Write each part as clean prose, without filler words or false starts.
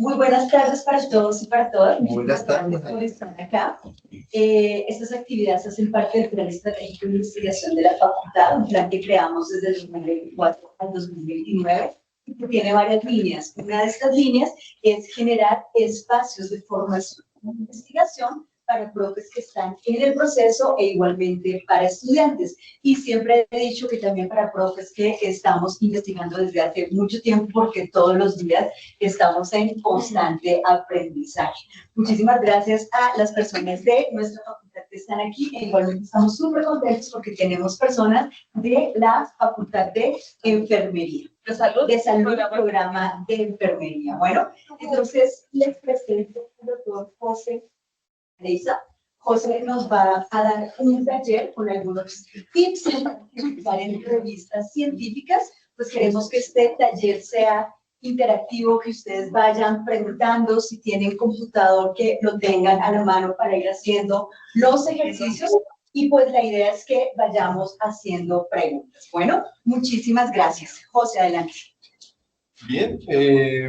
Muy buenas tardes para todos y para todas. Buenas tardes por estar acá. Estas actividades hacen parte del Plan Estratégico de Investigación de la Facultad, un plan que creamos desde el 2024 al 2029, y que tiene varias líneas. Una de estas líneas es generar espacios de formación e investigación para profes que están en el proceso e igualmente para estudiantes. Y siempre he dicho que también para profes que estamos investigando desde hace mucho tiempo porque todos los días estamos en constante aprendizaje. Muchísimas gracias a las personas de nuestra facultad que están aquí. E igualmente estamos súper contentos porque tenemos personas de la Facultad de Enfermería. De salud, programa de enfermería. Bueno, entonces les presento al doctor José Lisa. José nos va a dar un taller con algunos tips para publicar en revistas científicas. Pues queremos que este taller sea interactivo, que ustedes vayan preguntando, si tienen computador, que lo tengan a la mano para ir haciendo los ejercicios. Y pues la idea es que vayamos haciendo preguntas. Bueno, muchísimas gracias. José, adelante. Bien,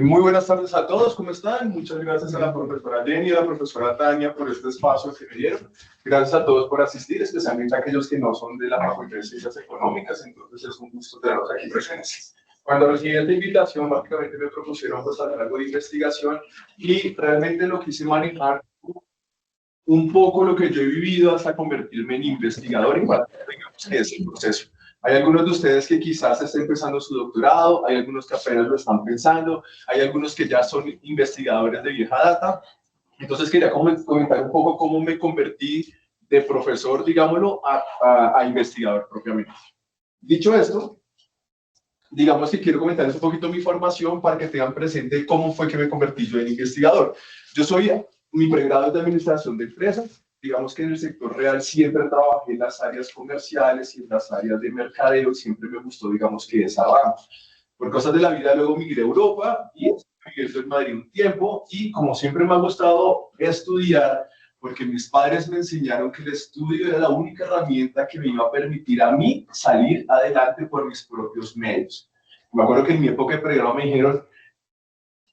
muy buenas tardes a todos, ¿cómo están? Muchas gracias a la profesora Jenny y a la profesora Tania por este espacio que me dieron. Gracias a todos por asistir, especialmente a aquellos que no son de la Facultad de Ciencias Económicas, entonces es un gusto tenerlos aquí presentes. Cuando recibí esta invitación, básicamente me propusieron pues hacer algo de investigación y realmente lo quise manejar un poco lo que yo he vivido hasta convertirme en investigador en cuanto a, digamos, que es el proceso. Hay algunos de ustedes que quizás estén empezando su doctorado, hay algunos que apenas lo están pensando, hay algunos que ya son investigadores de vieja data. Entonces quería comentar un poco cómo me convertí de profesor, digámoslo, a investigador propiamente. Dicho esto, digamos que quiero comentarles un poquito mi formación para que tengan presente cómo fue que me convertí yo en investigador. Mi pregrado es de administración de empresas. Digamos que en el sector real siempre trabajé en las áreas comerciales y en las áreas de mercadeo, siempre me gustó, digamos, que esa rama. Por cosas de la vida luego migré a Europa y estuve en Madrid un tiempo y como siempre me ha gustado estudiar, porque mis padres me enseñaron que el estudio era la única herramienta que me iba a permitir a mí salir adelante por mis propios medios. Me acuerdo que en mi época de pregrado me dijeron,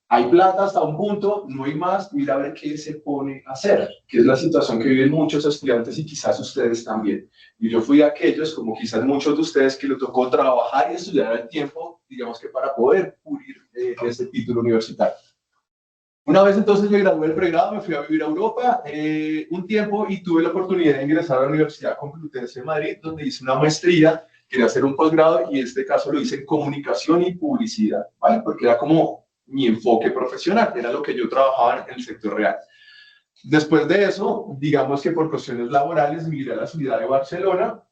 hay plata hasta un punto, no hay más, mira a ver qué se pone a hacer, que es la situación que viven muchos estudiantes y quizás ustedes también. Y yo fui a aquellos, como quizás muchos de ustedes, que les tocó trabajar y estudiar al tiempo, digamos que para poder cubrir ese título universitario. Una vez entonces me gradué del pregrado, me fui a vivir a Europa un tiempo y tuve la oportunidad de ingresar a la Universidad Complutense de Madrid, donde hice una maestría, quería hacer un posgrado y en este caso lo hice en comunicación y publicidad, ¿vale? Porque era como mi enfoque profesional, era lo que yo trabajaba en el sector real. Después de eso, digamos que por cuestiones laborales, migré a la ciudad de Barcelona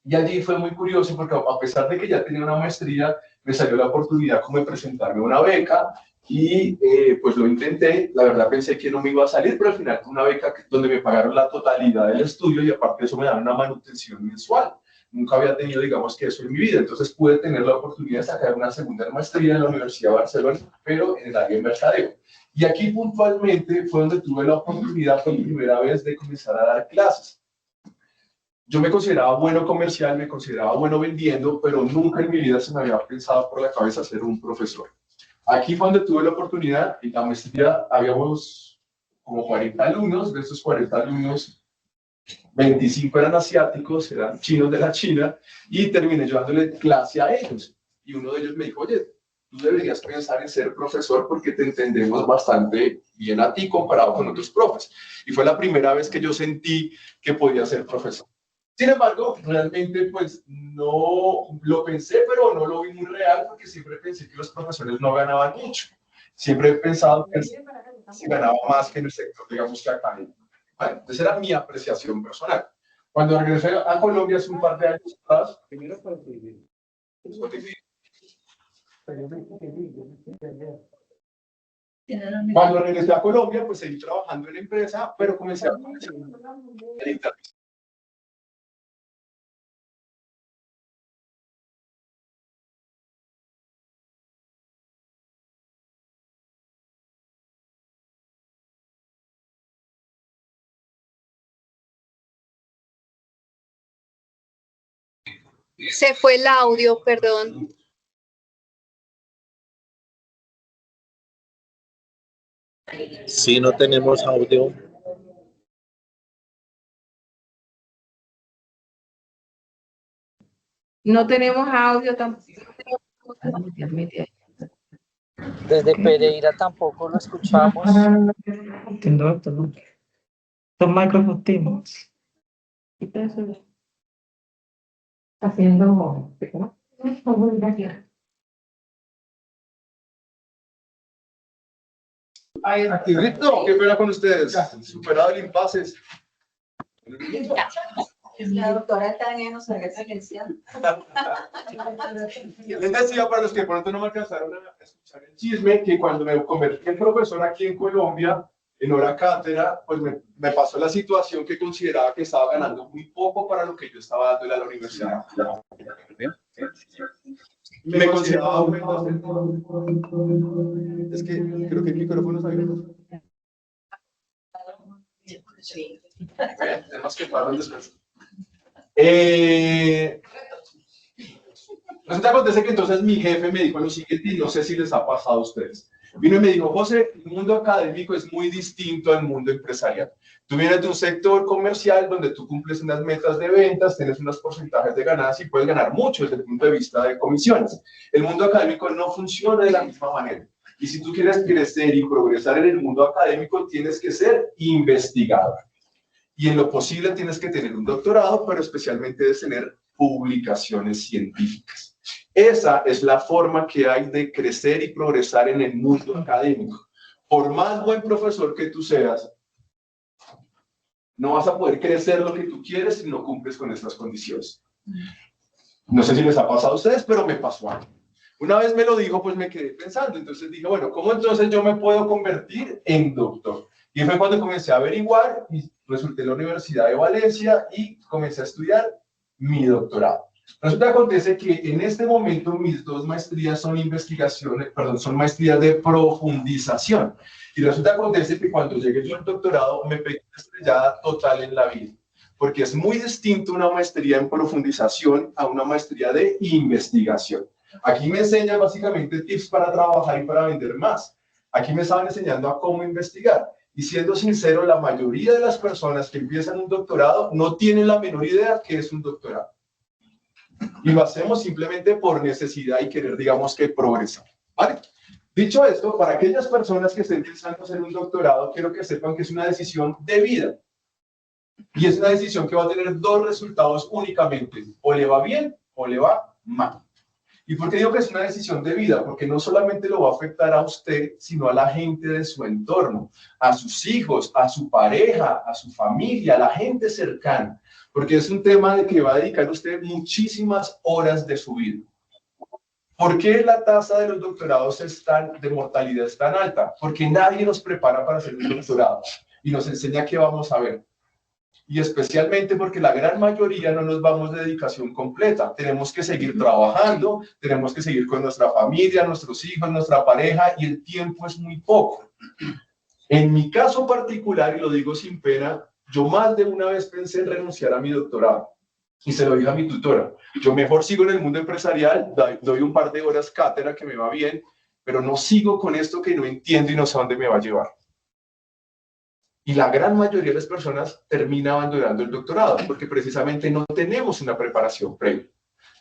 y allí fue muy curioso porque a pesar de que ya tenía una maestría, me salió la oportunidad como de presentarme una beca y pues lo intenté. La verdad pensé que no me iba a salir, pero al final fue una beca donde me pagaron la totalidad del estudio y aparte de eso me daban una manutención mensual. Nunca había tenido, digamos, que eso en mi vida, entonces pude tener la oportunidad de sacar una segunda maestría en la Universidad de Barcelona, pero en el área de mercadeo. Y aquí puntualmente fue donde tuve la oportunidad por primera vez de comenzar a dar clases. Yo me consideraba bueno comercial, me consideraba bueno vendiendo, pero nunca en mi vida se me había pensado por la cabeza ser un profesor. Aquí fue donde tuve la oportunidad, en la maestría habíamos como 40 alumnos, de estos 40 alumnos, 25 eran asiáticos, eran chinos de la China, y terminé yo dándole clase a ellos. Y uno de ellos me dijo, oye, tú deberías pensar en ser profesor porque te entendemos bastante bien a ti comparado con otros profes. Y fue la primera vez que yo sentí que podía ser profesor. Sin embargo, realmente pues no lo pensé, pero no lo vi muy real porque siempre pensé que los profesores no ganaban mucho. Siempre he pensado que se ganaba más que en el sector, digamos, que académico. ¿Vale? Entonces era mi apreciación personal. Cuando regresé a Colombia hace un par de años atrás, cuando regresé a Colombia, pues seguí trabajando en la empresa, pero comencé a aprovechar el internet. Se fue el audio, perdón. Si no tenemos audio. No tenemos audio tampoco. Desde Pereira tampoco lo escuchamos. Entiendo esto, ¿no? Son Microsoft Teams. Haciendo. Aquí, Rito, qué pena con ustedes. Superado el impasse. La doctora Tania nos haga esa lección. Les decía, para los que de pronto no me alcanzaron a escuchar el chisme, que cuando me convertí en profesor aquí en Colombia, en hora cátedra, pues me pasó la situación que consideraba que estaba ganando muy poco para lo que yo estaba dándole a la universidad. Me consideraba aumentos. Es que creo que el micrófono está abierto. Tenemos que parar después. Resulta acontece que entonces mi jefe me dijo lo siguiente, y no sé si les ha pasado a ustedes. Vino y me dijo: José, el mundo académico es muy distinto al mundo empresarial. Tú vienes de un sector comercial donde tú cumples unas metas de ventas, tienes unos porcentajes de ganancias y puedes ganar mucho desde el punto de vista de comisiones. El mundo académico no funciona de la misma manera. Y si tú quieres crecer y progresar en el mundo académico, tienes que ser investigador. Y en lo posible tienes que tener un doctorado, pero especialmente de tener publicaciones científicas. Esa es la forma que hay de crecer y progresar en el mundo académico. Por más buen profesor que tú seas, no vas a poder crecer lo que tú quieres si no cumples con estas condiciones. No sé si les ha pasado a ustedes, pero me pasó a mí. Una vez me lo dijo, pues me quedé pensando. Entonces dije, bueno, ¿cómo entonces yo me puedo convertir en doctor? Y fue cuando comencé a averiguar y resulté en la Universidad de Valencia y comencé a estudiar mi doctorado. Resulta que acontece que en este momento mis dos maestrías son investigaciones, perdón, son maestrías de profundización. Y resulta que acontece que cuando llegué yo al doctorado me pegué una estrellada total en la vida. Porque es muy distinto una maestría en profundización a una maestría de investigación. Aquí me enseñan básicamente tips para trabajar y para vender más. Aquí me estaban enseñando a cómo investigar. Y siendo sincero, la mayoría de las personas que empiezan un doctorado no tienen la menor idea qué es un doctorado. Y lo hacemos simplemente por necesidad y querer, digamos, que progresar. ¿Vale? Dicho esto, para aquellas personas que estén pensando hacer un doctorado, quiero que sepan que es una decisión de vida. Y es una decisión que va a tener dos resultados únicamente. O le va bien o le va mal. ¿Y por qué digo que es una decisión de vida? Porque no solamente lo va a afectar a usted, sino a la gente de su entorno, a sus hijos, a su pareja, a su familia, a la gente cercana. Porque es un tema de que va a dedicar usted muchísimas horas de su vida. ¿Por qué la tasa de los doctorados de mortalidad es tan alta? Porque nadie nos prepara para hacer un doctorado y nos enseña qué vamos a ver. Y especialmente porque la gran mayoría no nos vamos de dedicación completa. Tenemos que seguir trabajando, tenemos que seguir con nuestra familia, nuestros hijos, nuestra pareja, y el tiempo es muy poco. En mi caso particular, y lo digo sin pena, yo más de una vez pensé en renunciar a mi doctorado. Y se lo dije a mi tutora. Yo mejor sigo en el mundo empresarial, doy un par de horas cátedra que me va bien, pero no sigo con esto que no entiendo y no sé a dónde me va a llevar. Y la gran mayoría de las personas termina abandonando el doctorado porque precisamente no tenemos una preparación previa.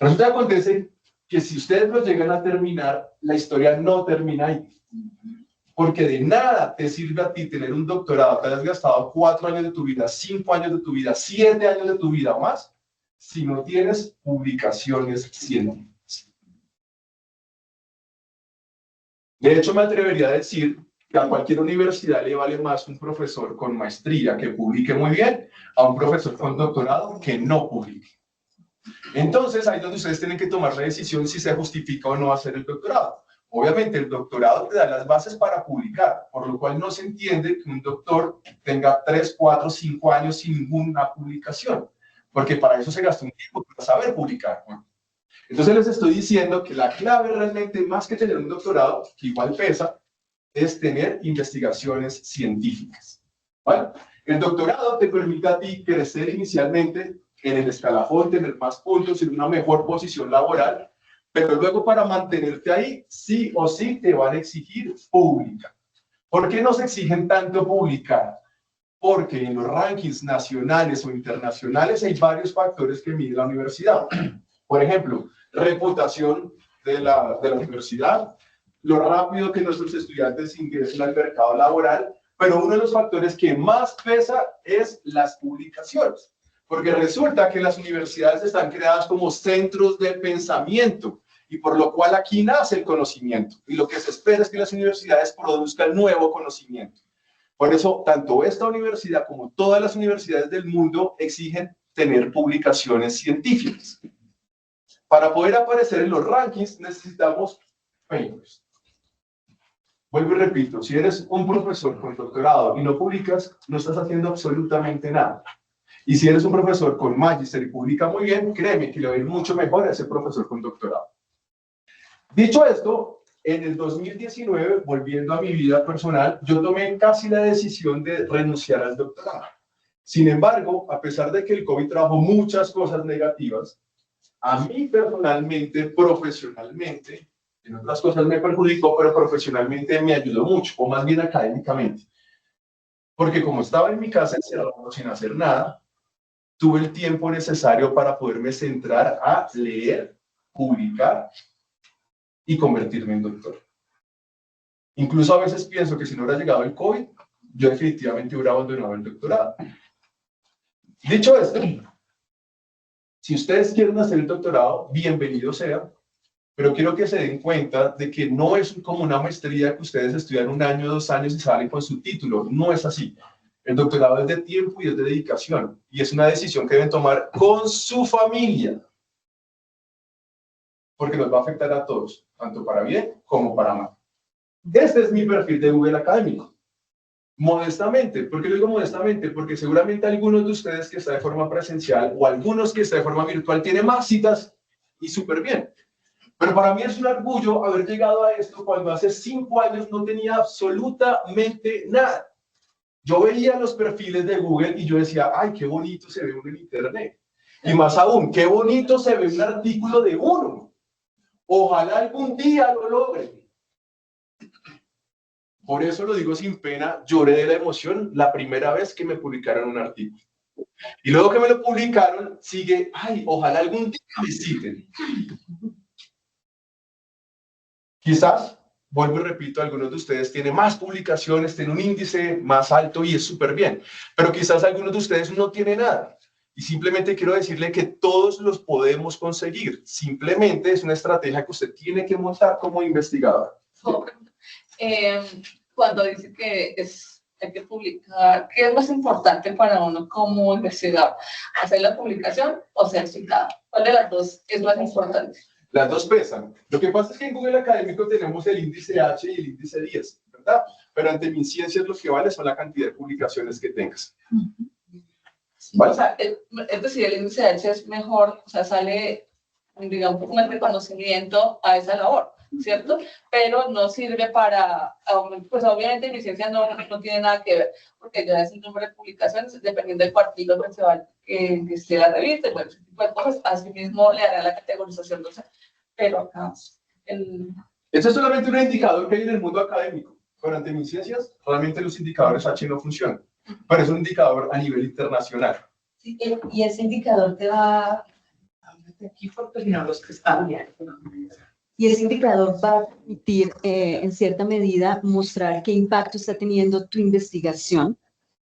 Resulta que acontece que si ustedes lo llegan a terminar, la historia no termina ahí. Porque de nada te sirve a ti tener un doctorado, te has gastado 4 años de tu vida, 5 años de tu vida, 7 años de tu vida o más, si no tienes publicaciones científicas. De hecho, me atrevería a decir que a cualquier universidad le vale más un profesor con maestría que publique muy bien a un profesor con doctorado que no publique. Entonces, ahí es donde ustedes tienen que tomar la decisión si se justifica o no hacer el doctorado. Obviamente, el doctorado te da las bases para publicar, por lo cual no se entiende que un doctor tenga 3, 4, 5 años sin ninguna publicación, porque para eso se gasta un tiempo para saber publicar. Entonces, les estoy diciendo que la clave realmente, más que tener un doctorado, que igual pesa, es tener investigaciones científicas. ¿Vale? El doctorado te permite a ti crecer inicialmente en el escalafón, tener más puntos, en una mejor posición laboral, pero luego para mantenerte ahí, sí o sí te van a exigir publicar. ¿Por qué nos exigen tanto publicar? Porque en los rankings nacionales o internacionales hay varios factores que mide la universidad. Por ejemplo, reputación de la universidad, lo rápido que nuestros estudiantes ingresan al mercado laboral, pero uno de los factores que más pesa es las publicaciones, porque resulta que las universidades están creadas como centros de pensamiento, y por lo cual aquí nace el conocimiento, y lo que se espera es que las universidades produzcan nuevo conocimiento. Por eso, tanto esta universidad como todas las universidades del mundo exigen tener publicaciones científicas. Para poder aparecer en los rankings necesitamos papers. Vuelvo y repito, si eres un profesor con doctorado y no publicas, no estás haciendo absolutamente nada. Y si eres un profesor con magíster y publica muy bien, créeme que le va a ir mucho mejor a ese profesor con doctorado. Dicho esto, en el 2019, volviendo a mi vida personal, yo tomé casi la decisión de renunciar al doctorado. Sin embargo, a pesar de que el COVID trajo muchas cosas negativas, a mí personalmente, profesionalmente, en otras cosas me perjudicó, pero profesionalmente me ayudó mucho, o más bien académicamente. Porque como estaba en mi casa encerrado sin hacer nada, tuve el tiempo necesario para poderme centrar a leer, publicar y convertirme en doctor. Incluso a veces pienso que si no hubiera llegado el COVID, yo definitivamente hubiera abandonado el doctorado. Dicho esto, si ustedes quieren hacer el doctorado, bienvenido sea, pero quiero que se den cuenta de que no es como una maestría que ustedes estudian 1 año, 2 años y salen con su título. No es así. El doctorado es de tiempo y es de dedicación. Y es una decisión que deben tomar con su familia. Porque nos va a afectar a todos, tanto para bien como para mal. Este es mi perfil de Google académico. Modestamente. ¿Por qué lo digo modestamente? Porque seguramente algunos de ustedes que están de forma presencial o algunos que están de forma virtual tienen más citas y súper bien. Pero para mí es un orgullo haber llegado a esto cuando hace 5 años no tenía absolutamente nada. Yo veía los perfiles de Google y yo decía, ay, qué bonito se ve uno en internet. Y más aún, qué bonito se ve un artículo de uno. Ojalá algún día lo logre. Por eso lo digo sin pena, lloré de la emoción la primera vez que me publicaron un artículo. Y luego que me lo publicaron, sigue, ay, ojalá algún día me citen. Quizás, vuelvo y repito, algunos de ustedes tienen más publicaciones, tienen un índice más alto y es súper bien. Pero quizás algunos de ustedes no tienen nada. Y simplemente quiero decirle que todos los podemos conseguir. Simplemente es una estrategia que usted tiene que montar como investigador. Cuando dice que hay que publicar, ¿qué es más importante para uno como investigador? ¿Hacer la publicación o ser citado? ¿Cuál de las dos es más importante? Las dos pesan. Lo que pasa es que en Google Académico tenemos el índice H y el índice 10, ¿verdad? Pero ante MinCiencias lo que vale son la cantidad de publicaciones que tengas. ¿Vale? O sea, es decir, el índice H es mejor, o sea, sale, digamos, un reconocimiento a esa labor, ¿cierto? Pero no sirve para, pues obviamente MinCiencias no tiene nada que ver, porque ya es el número de publicaciones, dependiendo del partido que se va, que esté la revista, bueno, ese tipo de cosas, así mismo le hará la categorización, pero acá, Este es solamente un indicador que hay en el mundo académico, pero ante MinCiencias realmente los indicadores H no funcionan, pero es un indicador a nivel internacional. Sí, y ese indicador te va... Aquí porque no los que están bien. Y ese indicador va a permitir, en cierta medida, mostrar qué impacto está teniendo tu investigación.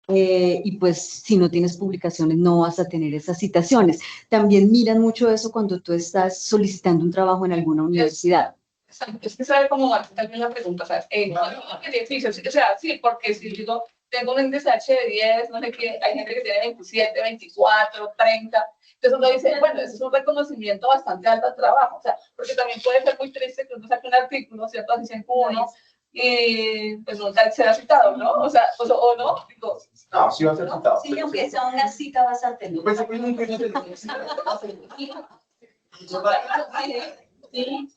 Y pues, si no tienes publicaciones, no vas a tener esas citaciones. También miran mucho eso cuando tú estás solicitando un trabajo en alguna universidad. Es que sabe cómo va también la pregunta, ¿sabes? Beneficios, o sea, sí, porque si digo, tengo un índice H de 10, no sé qué, hay gente que tiene 27, 24, 30, entonces uno dice, bueno, eso es un reconocimiento bastante alto al trabajo, o sea, porque también puede ser muy triste que uno saque un artículo, ¿cierto? Así en uno, y pues nunca será citado, ¿no? O sea, o no, digo... No, sí va a ser citado. Sí, aunque sea una cita bastante Yo pensé que nunca iba a tener una Sí.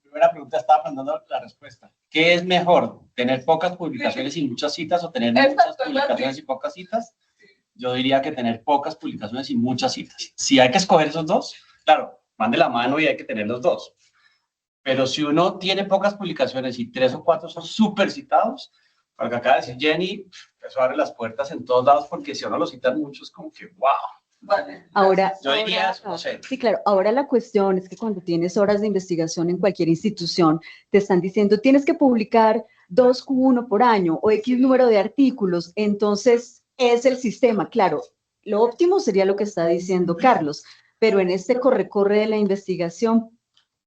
Primera pregunta, estaba preguntando la respuesta. ¿Qué es mejor? ¿Tener pocas publicaciones y muchas citas o tener muchas publicaciones y pocas citas? Yo diría que tener pocas publicaciones y muchas citas. Si hay que escoger esos dos, claro, van de la mano y hay que tener los dos. Pero si uno tiene pocas publicaciones y 3 o 4 son súper citados, lo que acaba de decir Jenny, eso abre las puertas en todos lados, porque si uno lo citan mucho es como que, wow. Vale. Ahora, Yo diría, no sé. sí, claro. Ahora la cuestión es que cuando tienes horas de investigación en cualquier institución, te están diciendo tienes que publicar 2Q1 por año o X número de artículos. Entonces, es el sistema. Claro, lo óptimo sería lo que está diciendo Carlos, pero en este corre-corre de la investigación.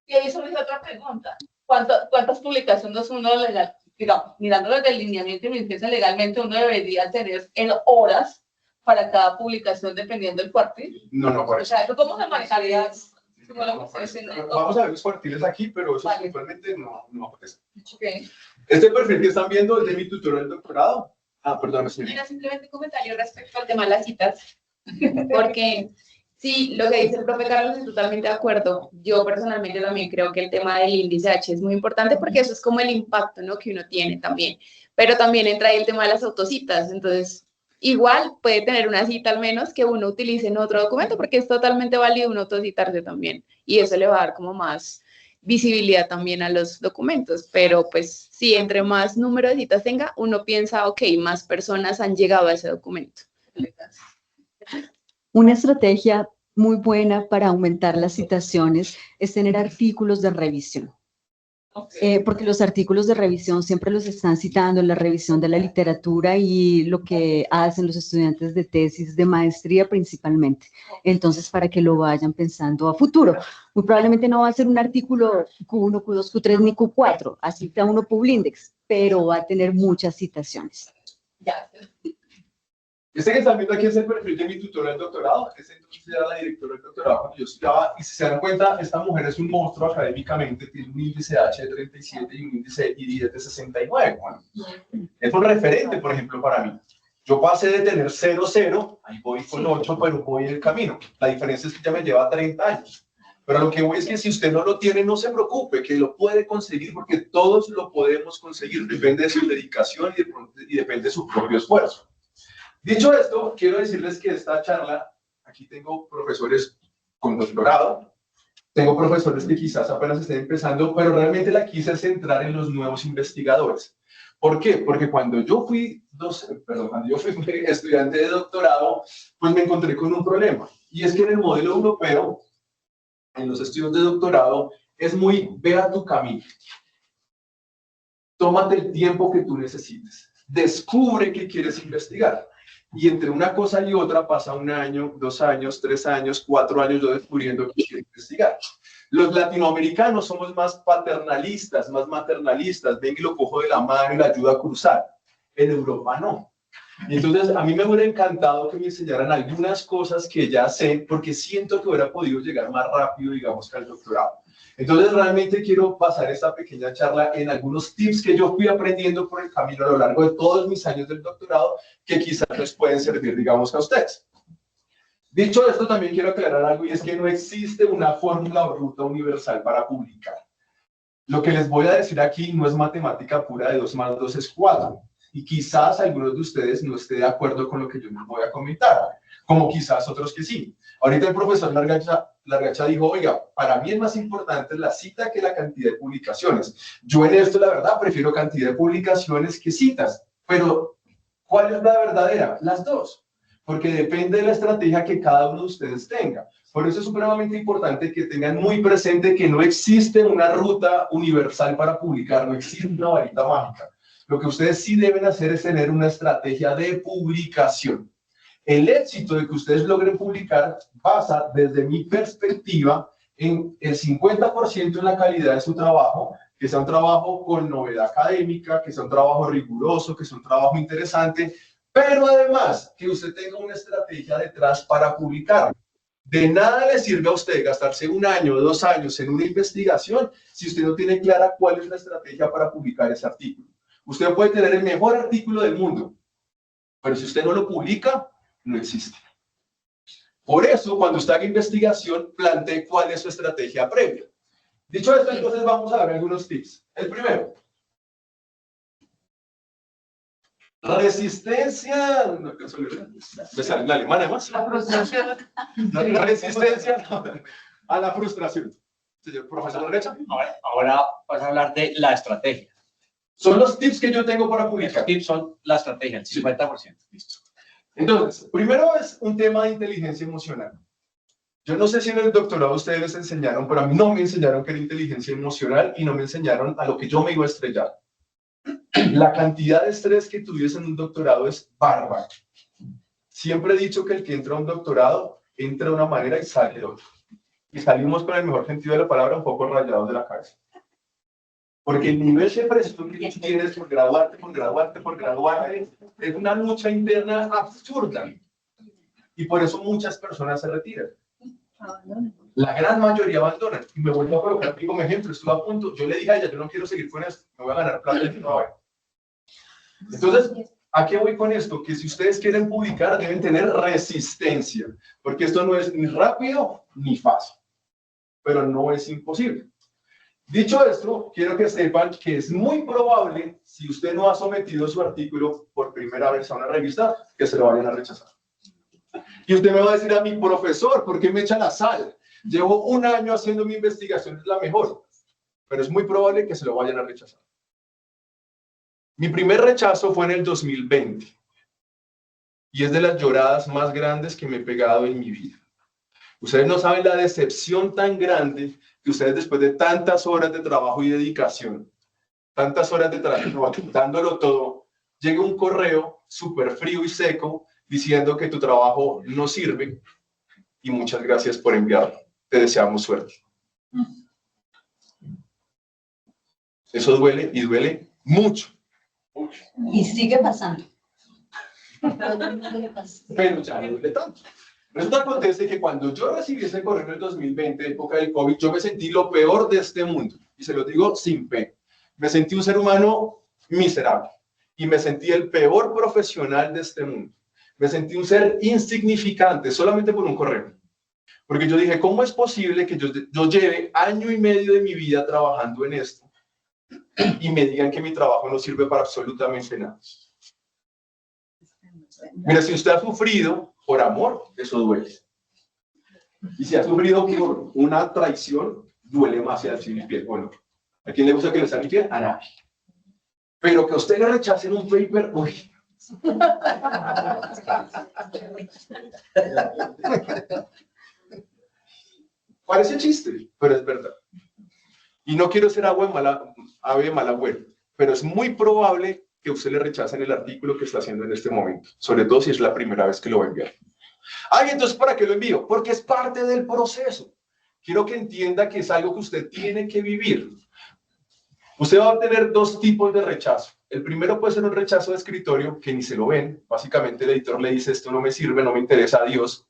Y ahí surge otra pregunta. ¿Cuántas publicaciones uno legal, digamos, mirando desde el lineamiento y licencia legalmente, uno debería tener en horas para cada publicación dependiendo del cuartil? No, O sea, ¿cómo se manejaría? Vamos a ver los cuartiles aquí, pero eso actualmente no aparece. Okay. Este perfil que están viendo es de mi tutor del doctorado. Perdón, señor. Mira, simplemente un comentario respecto al tema de las citas, porque sí, lo que dice el profe Carlos estoy totalmente de acuerdo. Yo personalmente también creo que el tema del índice H es muy importante porque eso es como el impacto, ¿no?, que uno tiene también. Pero también entra ahí el tema de las autocitas, entonces igual puede tener una cita al menos que uno utilice en otro documento porque es totalmente válido uno autocitarse también y eso le va a dar como más visibilidad también a los documentos, pero pues si entre más número de citas tenga, uno piensa, ok, más personas han llegado a ese documento. Una estrategia muy buena para aumentar las citaciones es tener artículos de revisión. Porque los artículos de revisión siempre los están citando en la revisión de la literatura y lo que hacen los estudiantes de tesis de maestría principalmente. Entonces, para que lo vayan pensando a futuro. Muy probablemente no va a ser un artículo Q1, Q2, Q3 ni Q4, así que uno Publindex, pero va a tener muchas citaciones. Ya. Este que están viendo aquí es el perfil de mi tutora del doctorado. Ese entonces era la directora del doctorado cuando yo estudiaba. Y si se dan cuenta, esta mujer es un monstruo académicamente. Tiene un índice H de 37 y un índice I10 de 69. Bueno, es un referente, por ejemplo, para mí. Yo pasé de tener 0,0, ahí voy con 8, pero voy en el camino. La diferencia es que ya me lleva 30 años. Pero lo que voy es que si usted no lo tiene, no se preocupe, que lo puede conseguir porque todos lo podemos conseguir. Depende de su dedicación y depende de su propio esfuerzo. Dicho esto, quiero decirles que esta charla, aquí tengo profesores con doctorado, tengo profesores que quizás apenas estén empezando, pero realmente la quise centrar en los nuevos investigadores. ¿Por qué? Porque cuando yo fui estudiante de doctorado, pues me encontré con un problema. Y es que en el modelo europeo, en los estudios de doctorado, es muy, ve a tu camino. Tómate el tiempo que tú necesites. Descubre qué quieres investigar. Y entre una cosa y otra pasa 1 año, 2 años, 3 años, 4 años yo descubriendo qué quiero investigar. Los latinoamericanos somos más paternalistas, más maternalistas. Ven y lo cojo de la mano y la ayudo a cruzar. En Europa no. Y entonces a mí me hubiera encantado que me enseñaran algunas cosas que ya sé, porque siento que hubiera podido llegar más rápido, digamos, que al doctorado. Entonces realmente quiero pasar esta pequeña charla en algunos tips que yo fui aprendiendo por el camino a lo largo de todos mis años del doctorado, que quizás les pueden servir, digamos, a ustedes. Dicho esto, también quiero aclarar algo, y es que no existe una fórmula o ruta universal para publicar. Lo que les voy a decir aquí no es matemática pura de 2 más 2 es 4. Y quizás algunos de ustedes no estén de acuerdo con lo que yo les voy a comentar, como quizás otros que sí. Ahorita el profesor Largacha dijo, oiga, para mí es más importante la cita que la cantidad de publicaciones. Yo en esto, la verdad, prefiero cantidad de publicaciones que citas. Pero, ¿cuál es la verdadera? Las dos. Porque depende de la estrategia que cada uno de ustedes tenga. Por eso es supremamente importante que tengan muy presente que no existe una ruta universal para publicar, no existe una varita mágica. Lo que ustedes sí deben hacer es tener una estrategia de publicación. El éxito de que ustedes logren publicar basa, desde mi perspectiva, en el 50% en la calidad de su trabajo, que sea un trabajo con novedad académica, que sea un trabajo riguroso, que sea un trabajo interesante, pero además que usted tenga una estrategia detrás para publicar. De nada le sirve a usted gastarse 1 año o 2 años en una investigación si usted no tiene clara cuál es la estrategia para publicar ese artículo. Usted puede tener el mejor artículo del mundo, pero si usted no lo publica, no existe. Por eso, cuando usted haga investigación, plantee cuál es su estrategia previa. Dicho esto, entonces vamos a ver algunos tips. El primero. Resistencia, me sale en alemán además. La frustración. La resistencia a la frustración. Señor profesor Largacha. Ahora vas a hablar de la estrategia. Son los tips que yo tengo para Los publicar. tips son la estrategia, el 50%. Listo. Entonces, primero es un tema de inteligencia emocional. Yo no sé si en el doctorado ustedes les enseñaron, pero a mí no me enseñaron que era inteligencia emocional y no me enseñaron a lo que yo me iba a estrellar. La cantidad de estrés que tuviese en un doctorado es bárbara. Siempre he dicho que el que entra a un doctorado entra de una manera y sale de otra. Y salimos con el mejor sentido de la palabra un poco rayados de la cabeza. Porque el nivel de presión que tú tienes por graduarte, es una lucha interna absurda. Y por eso muchas personas se retiran. La gran mayoría abandonan. Y me vuelvo a colocar aquí como ejemplo, estuve a punto, yo le dije a ella, yo no quiero seguir con esto, me voy a ganar plata y no voy. Entonces, ¿a qué voy con esto? Que si ustedes quieren publicar, deben tener resistencia, porque esto no es ni rápido ni fácil, pero no es imposible. Dicho esto, quiero que sepan que es muy probable, si usted no ha sometido su artículo por primera vez a una revista, que se lo vayan a rechazar. Y usted me va a decir a mi profesor, ¿por qué me echa la sal? Llevo un año haciendo mi investigación, es la mejor, pero es muy probable que se lo vayan a rechazar. Mi primer rechazo fue en el 2020 y es de las lloradas más grandes que me he pegado en mi vida. Ustedes no saben la decepción tan grande que ustedes después de tantas horas de trabajo y dedicación, tantas horas de trabajo, dándolo todo, llega un correo súper frío y seco diciendo que tu trabajo no sirve y muchas gracias por enviarlo. Te deseamos suerte. Eso duele y duele mucho. Y sigue pasando. Pero ya no duele tanto. Resulta acontece que cuando yo recibí ese correo en el 2020, época del COVID, yo me sentí lo peor de este mundo. Y se lo digo sin pena. Me sentí un ser humano miserable. Y me sentí el peor profesional de este mundo. Me sentí un ser insignificante solamente por un correo. Porque yo dije, ¿cómo es posible que yo lleve año y medio de mi vida trabajando en esto y me digan que mi trabajo no sirve para absolutamente nada? Mira, si usted ha sufrido por amor, eso duele. Y si ha sufrido por una traición, duele más si al mi piel o no. ¿A quién le gusta que le salga mi piel? A nadie. Pero que a usted le rechacen un paper, uy. Parece chiste, pero es verdad. Y no quiero ser ave de mal agüero, pero es muy probable que usted le rechacen el artículo que está haciendo en este momento, sobre todo si es la primera vez que lo va a enviar. Ay, entonces, ¿para qué lo envío? Porque es parte del proceso. Quiero que entienda que es algo que usted tiene que vivir. Usted va a tener dos tipos de rechazo. El primero puede ser un rechazo de escritorio, que ni se lo ven. Básicamente el editor le dice, esto no me sirve, no me interesa, adiós.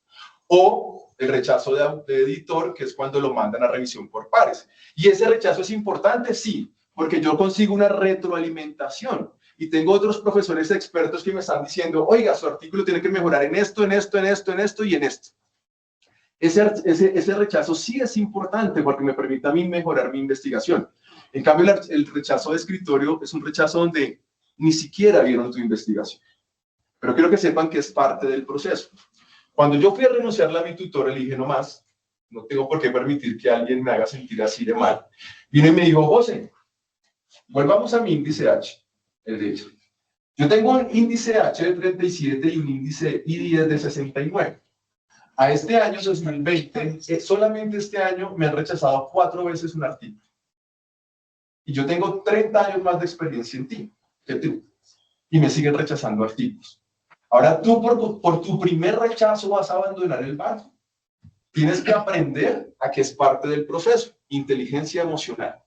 O el rechazo de editor, que es cuando lo mandan a revisión por pares. Y ese rechazo es importante, sí, porque yo consigo una retroalimentación. Y tengo otros profesores expertos que me están diciendo, oiga, su artículo tiene que mejorar en esto, en esto, en esto, en esto y en esto. Ese rechazo sí es importante porque me permite a mí mejorar mi investigación. En cambio, el rechazo de escritorio es un rechazo donde ni siquiera vieron tu investigación. Pero quiero que sepan que es parte del proceso. Cuando yo fui a renunciarle a mi tutor, le dije, no más, no tengo por qué permitir que alguien me haga sentir así de mal. Vino y me dijo, José, volvamos a mi índice H. El de hecho, yo tengo un índice H de 37 y un índice I10 de 69. A este año, 2020, solamente este año me han rechazado 4 veces un artículo. Y yo tengo 30 años más de experiencia en ti, que tú. Y me siguen rechazando artículos. Ahora tú por tu primer rechazo vas a abandonar el barco. Tienes que aprender a que es parte del proceso. Inteligencia emocional.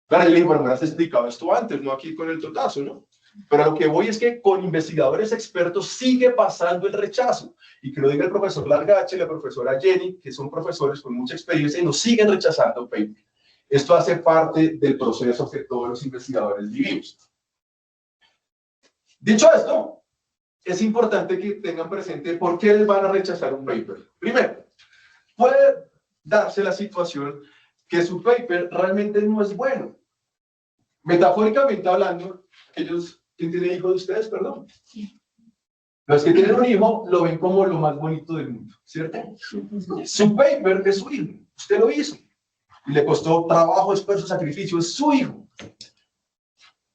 Claro, yo le dije, bueno, me has explicado esto antes, no aquí con el totazo, ¿no? Pero a lo que voy es que con investigadores expertos sigue pasando el rechazo. Y que lo diga el profesor Largache y la profesora Jenny, que son profesores con mucha experiencia y nos siguen rechazando paper. Esto hace parte del proceso que todos los investigadores vivimos. Dicho esto, es importante que tengan presente por qué les van a rechazar un paper. Primero, puede darse la situación que su paper realmente no es bueno. Metafóricamente hablando, ¿quién tiene hijo de ustedes? Perdón. Los que tienen un hijo lo ven como lo más bonito del mundo, ¿cierto? Su paper es su hijo, usted lo hizo. y le costó trabajo, esfuerzo, sacrificio, es su hijo.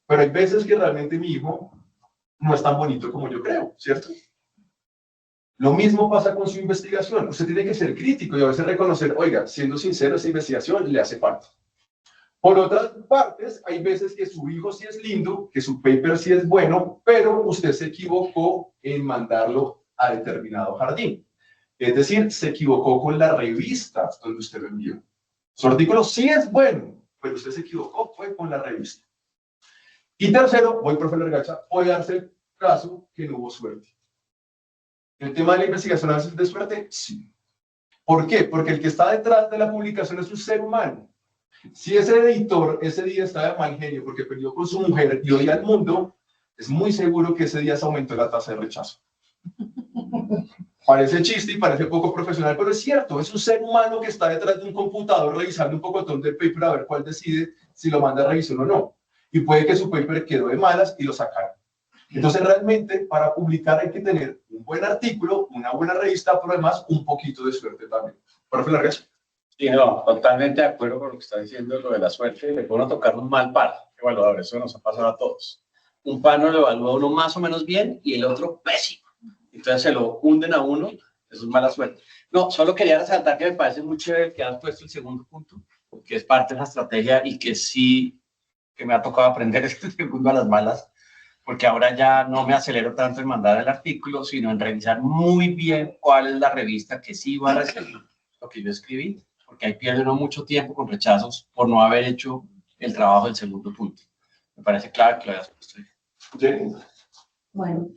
Pero hay veces que realmente mi hijo no es tan bonito como yo creo, ¿cierto? Lo mismo pasa con su investigación. Usted tiene que ser crítico y a veces reconocer, oiga, siendo sincero, esa investigación le hace falta. Por otras partes, hay veces que su hijo sí es lindo, que su paper sí es bueno, pero usted se equivocó en mandarlo a determinado jardín. Es decir, se equivocó con la revista donde usted lo envió. Su artículo sí es bueno, pero usted se equivocó, fue con la revista. Y tercero, voy, profe Largacha, puede darse el caso que no hubo suerte. ¿El tema de la investigación a veces es de suerte? Sí. ¿Por qué? Porque el que está detrás de la publicación es un ser humano. Si ese editor ese día está de mal genio porque peleó con su mujer y odia al mundo, es muy seguro que ese día se aumentó la tasa de rechazo. Parece chiste y parece poco profesional, pero es cierto, es un ser humano que está detrás de un computador revisando un pocotón del paper a ver cuál decide si lo manda a revisión o no. Y puede que su paper quedó de malas y lo sacaron. Entonces realmente para publicar hay que tener un buen artículo, una buena revista, pero además un poquito de suerte también. ¿Profe Largacha? Sí, no, totalmente de acuerdo con lo que está diciendo, lo de la suerte. Le puede tocar un mal par evaluador, eso nos ha pasado a todos. Un par no lo evalúa uno más o menos bien y el otro pésimo. Entonces se lo hunden a uno, eso es mala suerte. No, solo quería resaltar que me parece muy chévere que has puesto el segundo punto, que es parte de la estrategia y que sí, que me ha tocado aprender este segundo a las malas, porque ahora ya no me acelero tanto en mandar el artículo, sino en revisar muy bien cuál es la revista que sí va a recibir lo que yo escribí, porque ahí pierde uno mucho tiempo con rechazos por no haber hecho el trabajo del segundo punto. Me parece clave que lo hayas puesto ahí. Bueno,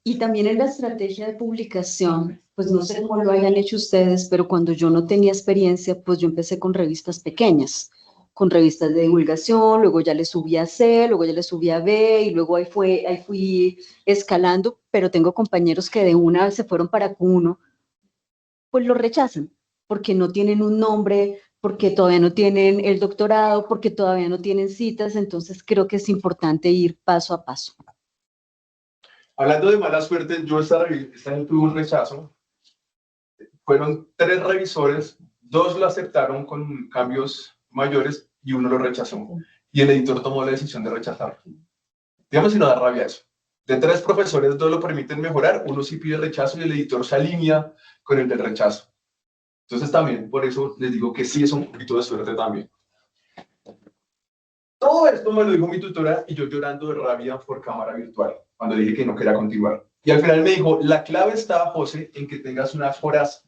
y también en la estrategia de publicación, pues no sé cómo lo hayan hecho ustedes, pero cuando yo no tenía experiencia, pues yo empecé con revistas pequeñas, con revistas de divulgación, luego ya le subí a C, luego ya le subí a B, y luego ahí fui escalando, pero tengo compañeros que de una vez se fueron para Q1, pues lo rechazan, porque no tienen un nombre, porque todavía no tienen el doctorado, porque todavía no tienen citas, entonces creo que es importante ir paso a paso. Hablando de mala suerte, yo esta vez tuve un rechazo. Fueron 3 revisores, 2 lo aceptaron con cambios mayores y 1 lo rechazó. Y el editor tomó la decisión de rechazarlo. Digamos si no da rabia eso. De 3 profesores, 2 lo permiten mejorar, 1 sí pide rechazo y el editor se alinea con el del rechazo. Entonces también, por eso les digo que sí es un poquito de suerte también. Todo esto me lo dijo mi tutora y yo llorando de rabia por cámara virtual, cuando dije que no quería continuar. Y al final me dijo, la clave está, José, en que tengas unas horas.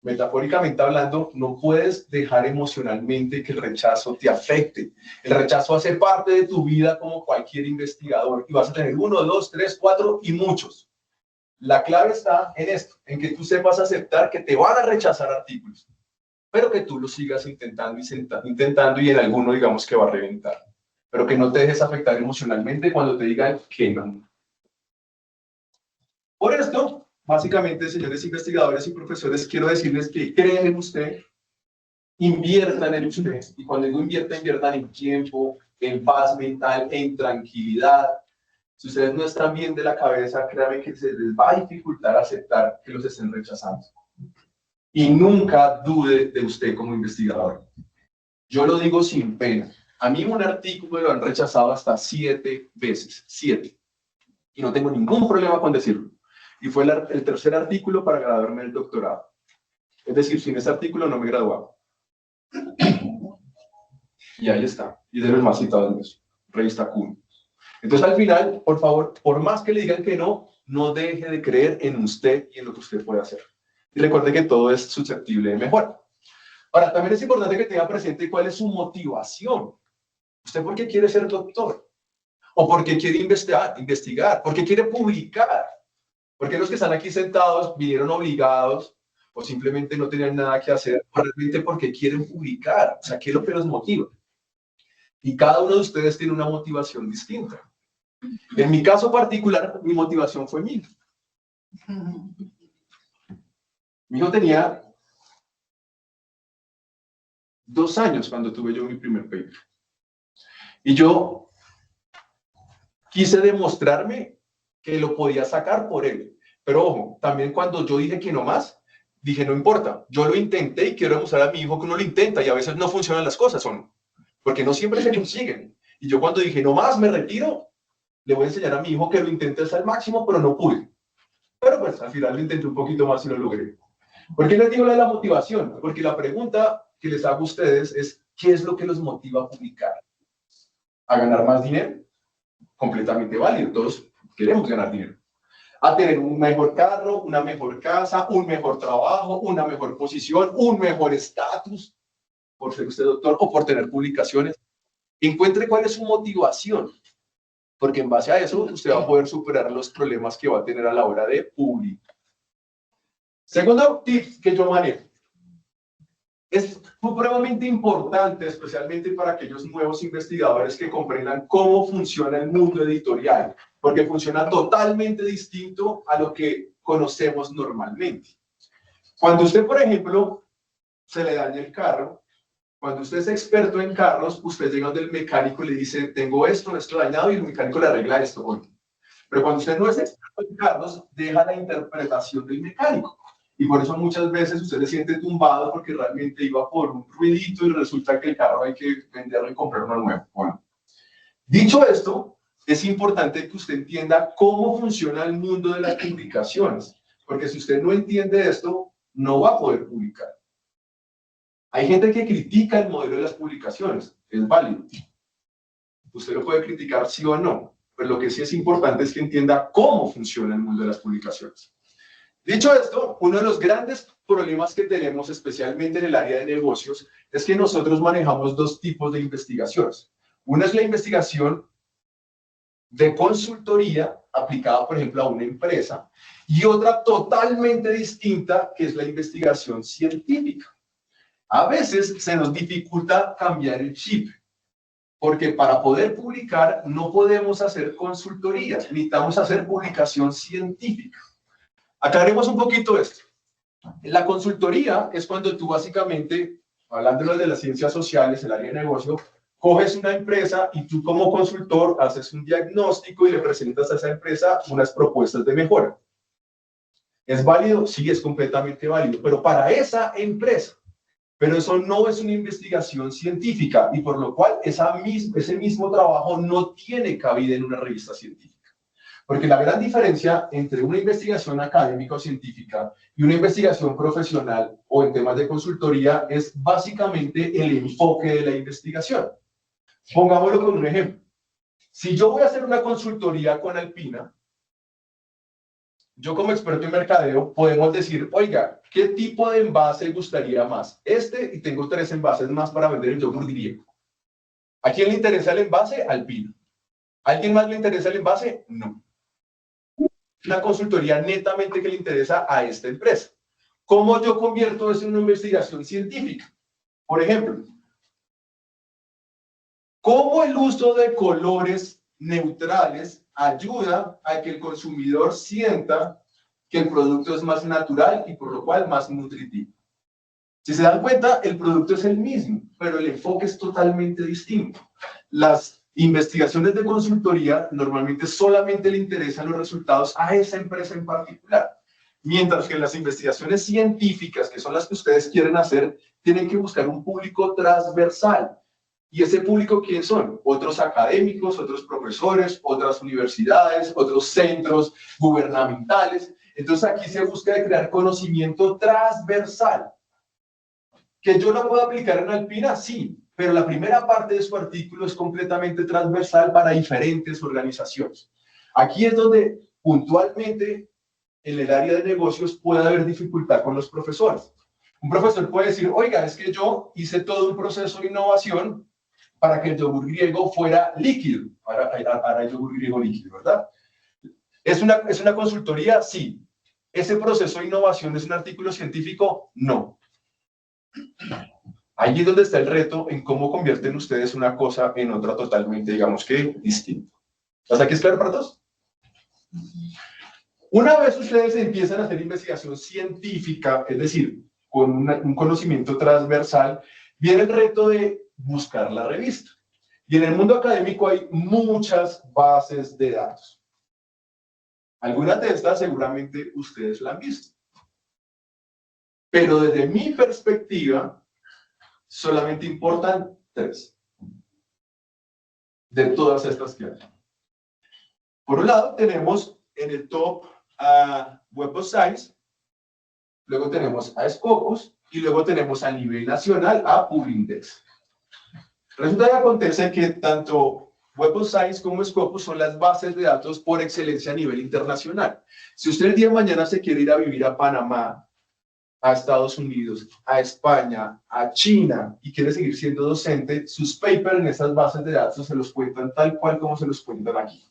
Metafóricamente hablando, no puedes dejar emocionalmente que el rechazo te afecte. El rechazo hace parte de tu vida como cualquier investigador y vas a tener 1, 2, 3, 4 y muchos. La clave está en esto, en que tú sepas aceptar que te van a rechazar artículos, pero que tú lo sigas intentando y en alguno digamos que va a reventar. Pero que no te dejes afectar emocionalmente cuando te digan que no. Por esto, básicamente, señores investigadores y profesores, quiero decirles que creen en usted, inviertan en usted, y cuando digo inviertan en tiempo, en paz mental, en tranquilidad. Si ustedes no están bien de la cabeza, créanme que se les va a dificultar aceptar que los estén rechazando. Y nunca dude de usted como investigador. Yo lo digo sin pena. A mí un artículo lo han rechazado hasta 7 veces, 7. Y no tengo ningún problema con decirlo. Y fue el tercer artículo para graduarme del doctorado. Es decir, sin ese artículo no me graduaba. Y ahí está. Y de los más citados en eso. Revista Q1. Entonces, al final, por favor, por más que le digan que no, no deje de creer en usted y en lo que usted puede hacer. Y recuerde que todo es susceptible de mejora. Ahora, también es importante que tenga presente cuál es su motivación. ¿Usted por qué quiere ser doctor? ¿O por qué quiere investigar? ¿Por qué quiere publicar? Porque los que están aquí sentados vinieron obligados o simplemente no tenían nada que hacer, o realmente porque quieren publicar. O sea, ¿qué es lo que los motiva? Y cada uno de ustedes tiene una motivación distinta. En mi caso particular, mi motivación fue mi hijo. Mi hijo tenía 2 años cuando tuve yo mi primer paper. Y yo quise demostrarme que lo podía sacar por él. Pero ojo, también cuando yo dije que no más, dije, no importa, yo lo intenté y quiero demostrar a mi hijo que uno lo intenta y a veces no funcionan las cosas, ¿o no? Porque no siempre se consiguen. Y yo cuando dije, no más, me retiro, le voy a enseñar a mi hijo que lo intente hasta el máximo, pero no pude. Pero pues al final lo intenté un poquito más y lo logré. ¿Por qué les digo la motivación? Porque la pregunta que les hago a ustedes es, ¿qué es lo que los motiva a publicar? ¿A ganar más dinero? Completamente válido, todos queremos ganar dinero. A tener un mejor carro, una mejor casa, un mejor trabajo, una mejor posición, un mejor estatus, por ser usted doctor o por tener publicaciones. Encuentre cuál es su motivación, porque en base a eso usted va a poder superar los problemas que va a tener a la hora de publicar. Segundo tip que yo manejo. Es supremamente importante, especialmente para aquellos nuevos investigadores que comprendan cómo funciona el mundo editorial, porque funciona totalmente distinto a lo que conocemos normalmente. Cuando usted, por ejemplo, se le daña el carro, cuando usted es experto en carros, usted llega donde el mecánico y le dice, tengo esto dañado, y el mecánico le arregla esto hoy. Pero cuando usted no es experto en carros, deja la interpretación del mecánico. Y por eso muchas veces usted se siente tumbado porque realmente iba por un ruidito y resulta que el carro hay que venderlo y comprar uno nuevo. Bueno, dicho esto, es importante que usted entienda cómo funciona el mundo de las publicaciones, porque si usted no entiende esto, no va a poder publicar. Hay gente que critica el modelo de las publicaciones, es válido. Usted lo puede criticar sí o no, pero lo que sí es importante es que entienda cómo funciona el mundo de las publicaciones. Dicho esto, uno de los grandes problemas que tenemos, especialmente en el área de negocios, es que nosotros manejamos dos tipos de investigaciones. Una es la investigación de consultoría aplicada, por ejemplo, a una empresa, y otra totalmente distinta, que es la investigación científica. A veces se nos dificulta cambiar el chip, porque para poder publicar no podemos hacer consultoría, necesitamos hacer publicación científica. Aclaremos un poquito esto. La consultoría es cuando tú básicamente, hablando de las ciencias sociales, el área de negocio, coges una empresa y tú como consultor haces un diagnóstico y le presentas a esa empresa unas propuestas de mejora. ¿Es válido? Sí, es completamente válido, pero para esa empresa. Pero eso no es una investigación científica y por lo cual ese mismo trabajo no tiene cabida en una revista científica. Porque la gran diferencia entre una investigación académica o científica y una investigación profesional o en temas de consultoría es básicamente el enfoque de la investigación. Pongámoslo con un ejemplo. Si yo voy a hacer una consultoría con Alpina, yo como experto en mercadeo podemos decir, oiga, ¿qué tipo de envase gustaría más? Y tengo 3 envases más para vender el yogur griego. ¿A quién le interesa el envase? Alpina. ¿A alguien más le interesa el envase? No. Una consultoría netamente que le interesa a esta empresa. ¿Cómo yo convierto eso en una investigación científica? Por ejemplo, ¿cómo el uso de colores neutrales ayuda a que el consumidor sienta que el producto es más natural y por lo cual más nutritivo? Si se dan cuenta, el producto es el mismo, pero el enfoque es totalmente distinto. Las investigaciones de consultoría normalmente solamente le interesan los resultados a esa empresa en particular, mientras que las investigaciones científicas, que son las que ustedes quieren hacer, tienen que buscar un público transversal. ¿Y ese público quién son? Otros académicos, otros profesores, otras universidades, otros centros gubernamentales. Entonces aquí se busca crear conocimiento transversal. ¿Que yo lo puedo aplicar en Alpina? Sí, pero la primera parte de su artículo es completamente transversal para diferentes organizaciones. Aquí es donde puntualmente en el área de negocios puede haber dificultad con los profesores. Un profesor puede decir, oiga, es que yo hice todo un proceso de innovación para que el yogur griego fuera líquido, para el yogur griego líquido, ¿verdad? ¿Es una consultoría? Sí. ¿Ese proceso de innovación es un artículo científico? No. Allí es donde está el reto en cómo convierten ustedes una cosa en otra totalmente, digamos que, distinta. ¿Hasta aquí es claro para todos? Una vez ustedes empiezan a hacer investigación científica, es decir, con un conocimiento transversal, viene el reto de buscar la revista. Y en el mundo académico hay muchas bases de datos. Algunas de estas seguramente ustedes la han visto. Pero desde mi perspectiva, solamente importan 3 de todas estas que hay. Por un lado, tenemos en el top a Web of Science, luego tenemos a Scopus y luego tenemos a nivel nacional a PubIndex. Resulta que acontece que tanto Web of Science como Scopus son las bases de datos por excelencia a nivel internacional. Si usted el día de mañana se quiere ir a vivir a Panamá, a Estados Unidos, a España, a China y quiere seguir siendo docente, sus papers en esas bases de datos se los cuentan tal cual como se los cuentan aquí.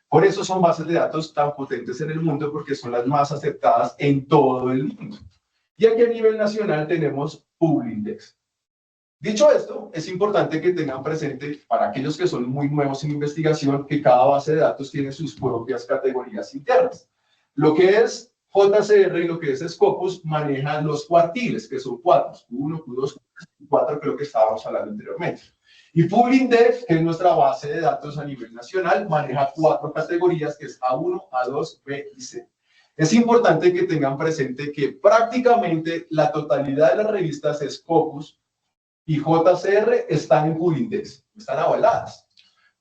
Por eso son bases de datos tan potentes en el mundo, porque son las más aceptadas en todo el mundo. Y aquí a nivel nacional tenemos PubIndex. Dicho esto, es importante que tengan presente, para aquellos que son muy nuevos en investigación, que cada base de datos tiene sus propias categorías internas. Lo que es JCR y lo que es Scopus manejan los cuartiles, que son 4, Q1, Q2, Q4, que es lo que estábamos hablando anteriormente. Y PubIndex, que es nuestra base de datos a nivel nacional, maneja 4 categorías, que es A1, A2, B y C. Es importante que tengan presente que prácticamente la totalidad de las revistas Scopus y JCR están en PubIndex, están avaladas,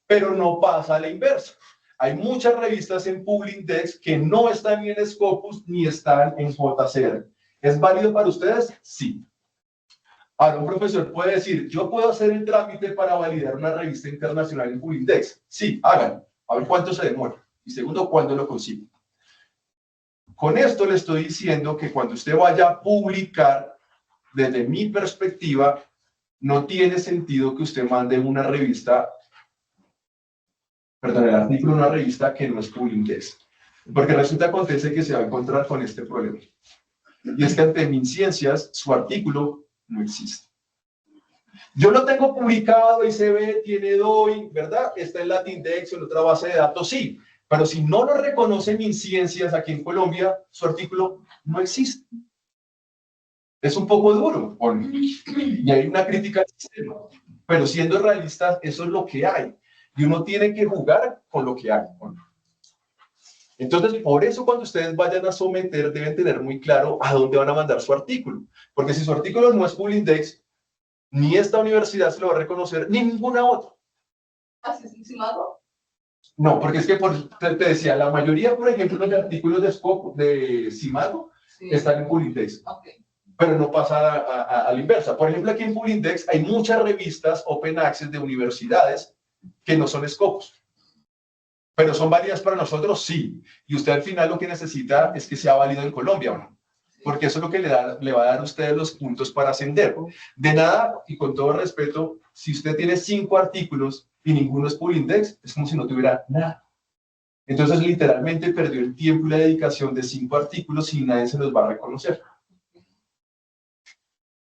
pero no pasa a la inversa. Hay muchas revistas en PubIndex que no están ni en Scopus ni están en JCR. ¿Es válido para ustedes? Sí. Ahora, un profesor puede decir, yo puedo hacer el trámite para validar una revista internacional en PubIndex. Sí, háganlo. A ver cuánto se demora. Y segundo, ¿cuándo lo consigue? Con esto le estoy diciendo que cuando usted vaya a publicar, desde mi perspectiva, no tiene sentido que usted mande una revista, perdón, el artículo en una revista que no es PubIndex. Porque resulta acontece que se va a encontrar con este problema. Y es que ante MinCiencias, su artículo no existe. Yo lo tengo publicado, ICB tiene DOI, ¿verdad? Está en Latindex o en otra base de datos, sí. Pero si no lo reconoce MinCiencias aquí en Colombia, su artículo no existe. Es un poco duro, y hay una crítica al sistema. Pero siendo realistas, eso es lo que hay. Y uno tiene que jugar con lo que hay. Entonces, por eso cuando ustedes vayan a someter, deben tener muy claro a dónde van a mandar su artículo. Porque si su artículo no es PubIndex, ni esta universidad se lo va a reconocer, ni ninguna otra. ¿Así es Simago? No, porque es que te decía, la mayoría, por ejemplo, de artículos de Simago están en PubIndex. Okay. Pero no pasa a la inversa. Por ejemplo, aquí en PubIndex hay muchas revistas Open Access de universidades que no son Scopus. Pero son válidas para nosotros, sí. Y usted al final lo que necesita es que sea válido en Colombia, ¿no? Porque eso es lo que le va a dar a ustedes los puntos para ascender. De nada, y con todo respeto, si usted tiene 5 artículos y ninguno es PubIndex, es como si no tuviera nada. Entonces, literalmente perdió el tiempo y la dedicación de 5 artículos y nadie se los va a reconocer.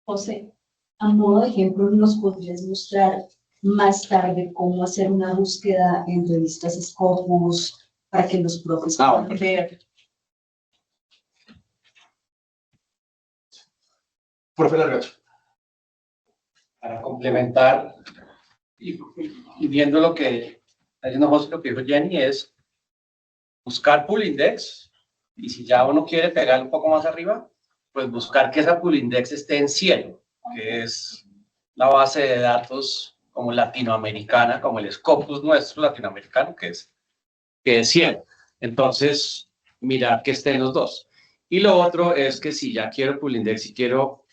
José, a modo de ejemplo, ¿nos podrías mostrar más tarde cómo hacer una búsqueda en revistas Scopus para que los profes puedan ver? Profe Largacho. Para complementar y viendo lo que está diciendo José, lo que dijo Jenny es buscar PubIndex, y si ya uno quiere pegar un poco más arriba, pues buscar que esa PubIndex esté en Cielo, que es la base de datos como latinoamericana, como el Scopus nuestro latinoamericano, que es Cielo. Entonces, mirar que estén los dos. Y lo otro es que si ya quiero PubIndex y quiero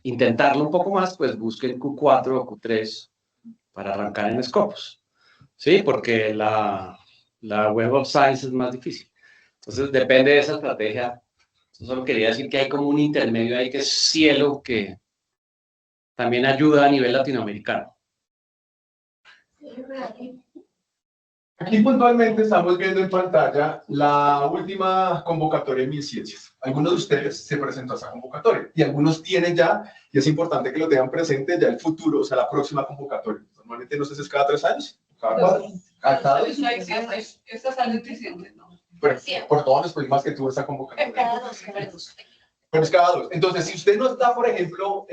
intentarlo un poco más, pues busquen Q4 o Q3 para arrancar en Scopus. Sí, porque la Web of Science es más difícil. Entonces, depende de esa estrategia. Solo quería decir que hay como un intermedio ahí que es Cielo, que también ayuda a nivel latinoamericano. Aquí puntualmente estamos viendo en pantalla la última convocatoria en MinCiencias. Algunos de ustedes se presentó a esa convocatoria y algunos tienen ya, y es importante que lo tengan presente, ya el futuro, o sea, la próxima convocatoria. Normalmente no sé si es cada 3 años, cada 4, cada 2. Esta sale en diciembre, ¿no? Por todos los problemas que tuvo esta convocatoria. Cada 2. Pero es cada 2. Entonces, si usted no está, por ejemplo,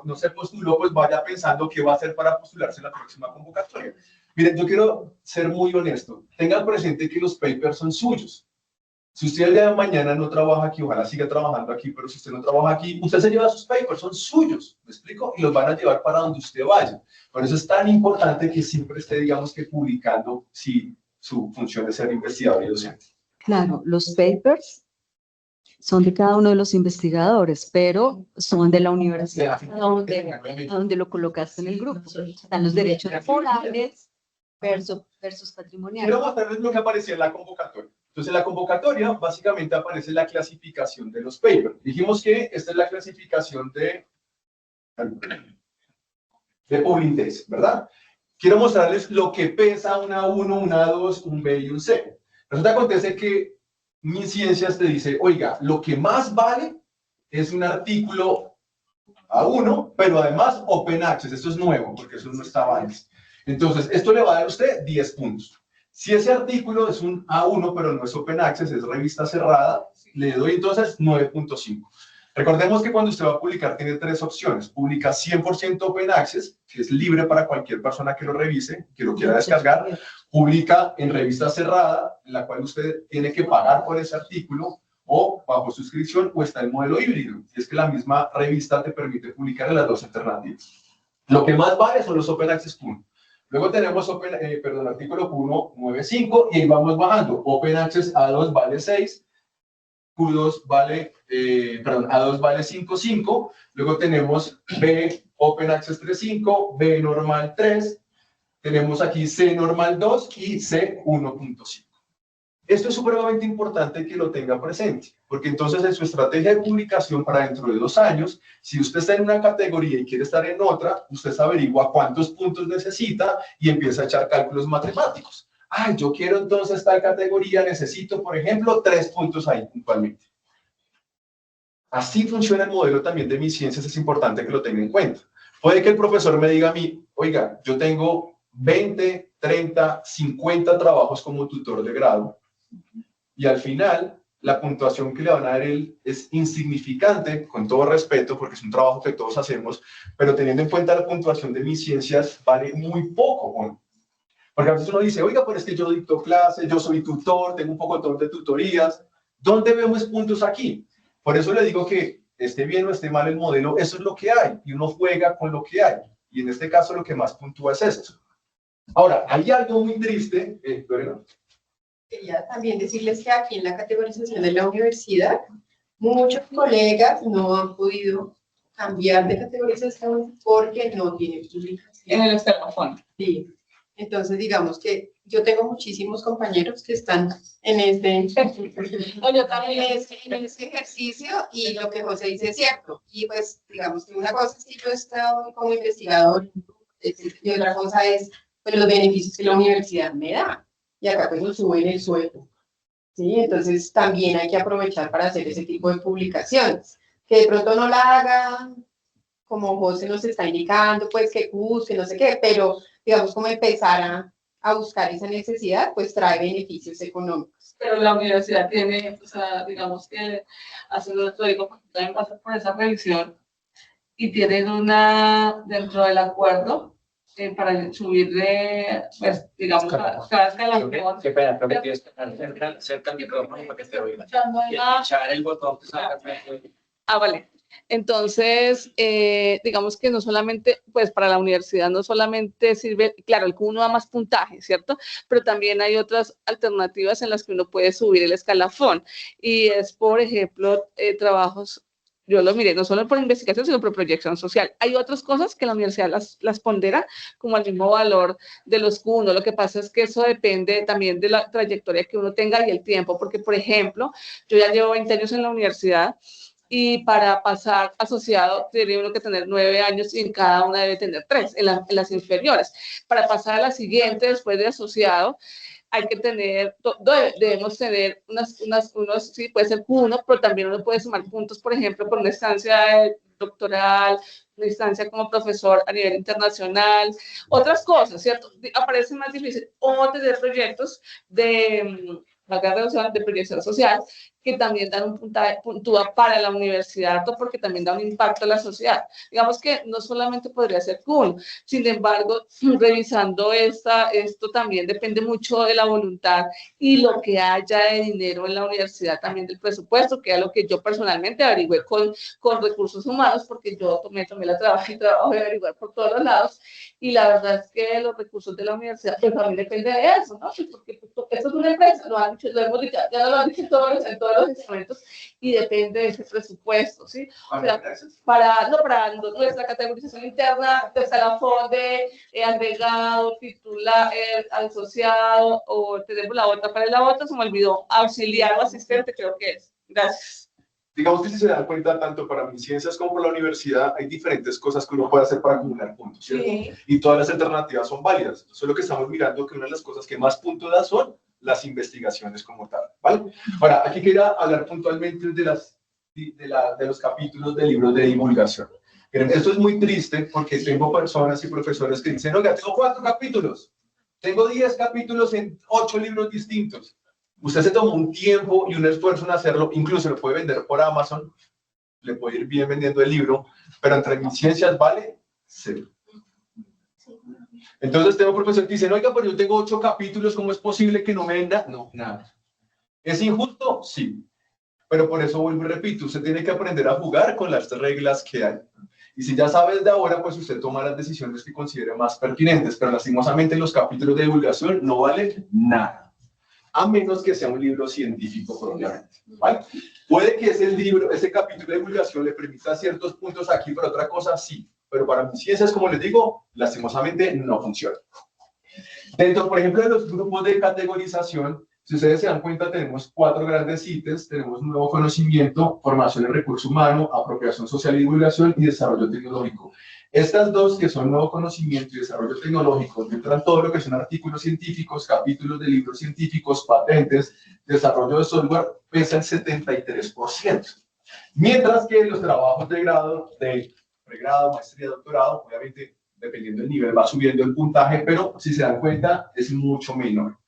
no se postuló, pues vaya pensando qué va a hacer para postularse en la próxima convocatoria. Miren, yo quiero ser muy honesto. Tengan presente que los papers son suyos. Si usted el día de mañana no trabaja aquí, ojalá siga trabajando aquí, pero si usted no trabaja aquí, usted se lleva sus papers, son suyos, ¿me explico? Y los van a llevar para donde usted vaya. Por eso es tan importante que siempre esté, digamos que publicando, si su función es ser investigador y docente. Claro, los papers son de cada uno de los investigadores, pero son de la universidad a donde lo colocaste en el grupo. Están los derechos laborales versus patrimoniales. Quiero mostrarles lo que aparecía en la convocatoria. Entonces, en la convocatoria, básicamente aparece la clasificación de los papers. Dijimos que esta es la clasificación de Publintest, ¿verdad? Quiero mostrarles lo que pesa una A1, una A2, un B y un C. Resulta que acontece que MinCiencias te dice, oiga, lo que más vale es un artículo A1, pero además Open Access. Esto es nuevo, porque eso no estaba antes. Entonces, esto le va a dar a usted 10 puntos. Si ese artículo es un A1, pero no es Open Access, es revista cerrada, le doy entonces 9.5. Recordemos que cuando usted va a publicar tiene tres opciones. Publica 100% Open Access, que es libre para cualquier persona que lo revise, que lo quiera descargar. Publica en revista cerrada, en la cual usted tiene que pagar por ese artículo, o bajo suscripción, o está en modelo híbrido. Y es que la misma revista te permite publicar en las dos alternativas. Lo que más vale son los Open Access 1. Luego tenemos artículo 1.9.5 y ahí vamos bajando. Open Access A2 vale 6, Q2 vale, A2 vale 5.5. Luego tenemos B Open Access 3.5, B normal 3. Tenemos aquí C normal 2 y C 1.5. Esto es supremamente importante que lo tenga presente, porque entonces en su estrategia de publicación para dentro de 2 años, si usted está en una categoría y quiere estar en otra, usted averigua cuántos puntos necesita y empieza a echar cálculos matemáticos. Ay, yo quiero entonces tal categoría, necesito, por ejemplo, 3 puntos ahí puntualmente. Así funciona el modelo también de MinCiencias, es importante que lo tenga en cuenta. Puede que el profesor me diga a mí, oiga, yo tengo 20, 30, 50 trabajos como tutor de grado, y al final la puntuación que le van a dar él es insignificante, con todo respeto, porque es un trabajo que todos hacemos, pero teniendo en cuenta la puntuación de MinCiencias, vale muy poco, ¿no? Porque a veces uno dice, oiga, pero es que yo dicto clases, yo soy tutor, tengo un poco de tutorías, ¿dónde vemos puntos aquí? Por eso le digo que esté bien o esté mal el modelo, eso es lo que hay, y uno juega con lo que hay, y en este caso lo que más puntúa es esto. Ahora, hay algo muy triste, Quería también decirles que aquí en la categorización de la universidad, muchos colegas no han podido cambiar de categorización porque no tienen publicación. En el escalafón. Sí. Entonces, digamos que yo tengo muchísimos compañeros que están en este ejercicio y lo que José dice es cierto. Y pues, digamos que una cosa es que yo he estado como investigador y otra cosa es pues, los beneficios que la universidad me da. Y acá pues nos suben el sueldo. ¿Sí? Entonces también hay que aprovechar para hacer ese tipo de publicaciones. Que de pronto no la hagan como José nos está indicando, pues que busque, no sé qué, pero digamos como empezar a buscar esa necesidad, pues trae beneficios económicos. Pero la universidad tiene, o sea, digamos que haciendo el código, también pasa por esa revisión y tienen dentro del acuerdo, para subir de, pues, digamos, cada escalafón. Qué pena, creo que tienes que estar cerca del micrófono para que te oiga. Y echar el botón que salga. Vale. Entonces, digamos que no solamente, pues para la universidad no solamente sirve, claro, el Q1 da más puntaje, ¿cierto? Pero también hay otras alternativas en las que uno puede subir el escalafón. Y es, por ejemplo, trabajos. Yo lo miré, no solo por investigación, sino por proyección social. Hay otras cosas que la universidad las pondera como el mismo valor de los Q1. Lo que pasa es que eso depende también de la trayectoria que uno tenga y el tiempo, porque, por ejemplo, yo ya llevo 20 años en la universidad y para pasar asociado tiene uno que tener 9 años y en cada una debe tener 3, en las inferiores. Para pasar a la siguiente después de asociado, hay que tener, debemos tener unos, sí, puede ser Q1, pero también uno puede sumar puntos, por ejemplo, por una estancia doctoral, una instancia como profesor a nivel internacional, otras cosas, ¿cierto? Aparece más difícil, o tener proyectos de proyección social, que también dan un puntaje, puntúa para la universidad, porque también da un impacto a la sociedad. Digamos que no solamente podría ser cool, sin embargo, revisando esto también depende mucho de la voluntad y lo que haya de dinero en la universidad, también del presupuesto, que es lo que yo personalmente averigüé con recursos humanos, porque yo tomé la trabajo y averiguar por todos los lados, y la verdad es que los recursos de la universidad, pues también depende de eso, ¿no? Pues porque esto es una empresa, lo hemos dicho, ya lo han dicho en todos los instrumentos, y depende de ese presupuesto, ¿sí? O sea, para nuestra categorización interna, de escalafón de agregado, titular, asociado, o tenemos la otra, para la otra se me olvidó, auxiliar o asistente, creo que es. Gracias. Digamos que si se dan cuenta, tanto para mis ciencias como para la universidad, hay diferentes cosas que uno puede hacer para acumular puntos, ¿cierto? Sí. Y todas las alternativas son válidas. Eso es lo que estamos mirando, que una de las cosas que más puntos da son las investigaciones como tal, ¿vale? Ahora, aquí quería hablar puntualmente de los capítulos de libros de divulgación. Miren, esto es muy triste porque tengo personas y profesores que dicen, oiga, tengo 4 capítulos, tengo 10 capítulos en 8 libros distintos. Usted se tomó un tiempo y un esfuerzo en hacerlo, incluso lo puede vender por Amazon, le puede ir bien vendiendo el libro, pero entre mis ciencias vale 0. Entonces tengo profesores que dicen, oiga, pero yo tengo 8 capítulos, ¿cómo es posible que no me venda? No, nada. ¿Es injusto? Sí. Pero por eso vuelvo y repito, usted tiene que aprender a jugar con las reglas que hay. Y si ya sabe desde ahora, pues usted toma las decisiones que considere más pertinentes, pero lastimosamente los capítulos de divulgación no valen nada. A menos que sea un libro científico propiamente, ¿vale? Puede que ese capítulo de divulgación le permita ciertos puntos aquí, pero otra cosa sí. Pero para mis ciencias, como les digo, lastimosamente no funciona. Dentro, por ejemplo, de los grupos de categorización, si ustedes se dan cuenta, tenemos 4 grandes ítems. Tenemos nuevo conocimiento, formación en recurso humano, apropiación social y divulgación y desarrollo tecnológico. Estas 2, que son nuevo conocimiento y desarrollo tecnológico, entran todo lo que son artículos científicos, capítulos de libros científicos, patentes, desarrollo de software, pesa el 73%. Mientras que los trabajos de grado, de pregrado, maestría, doctorado, obviamente, dependiendo del nivel, va subiendo el puntaje, pero si se dan cuenta, es mucho menor.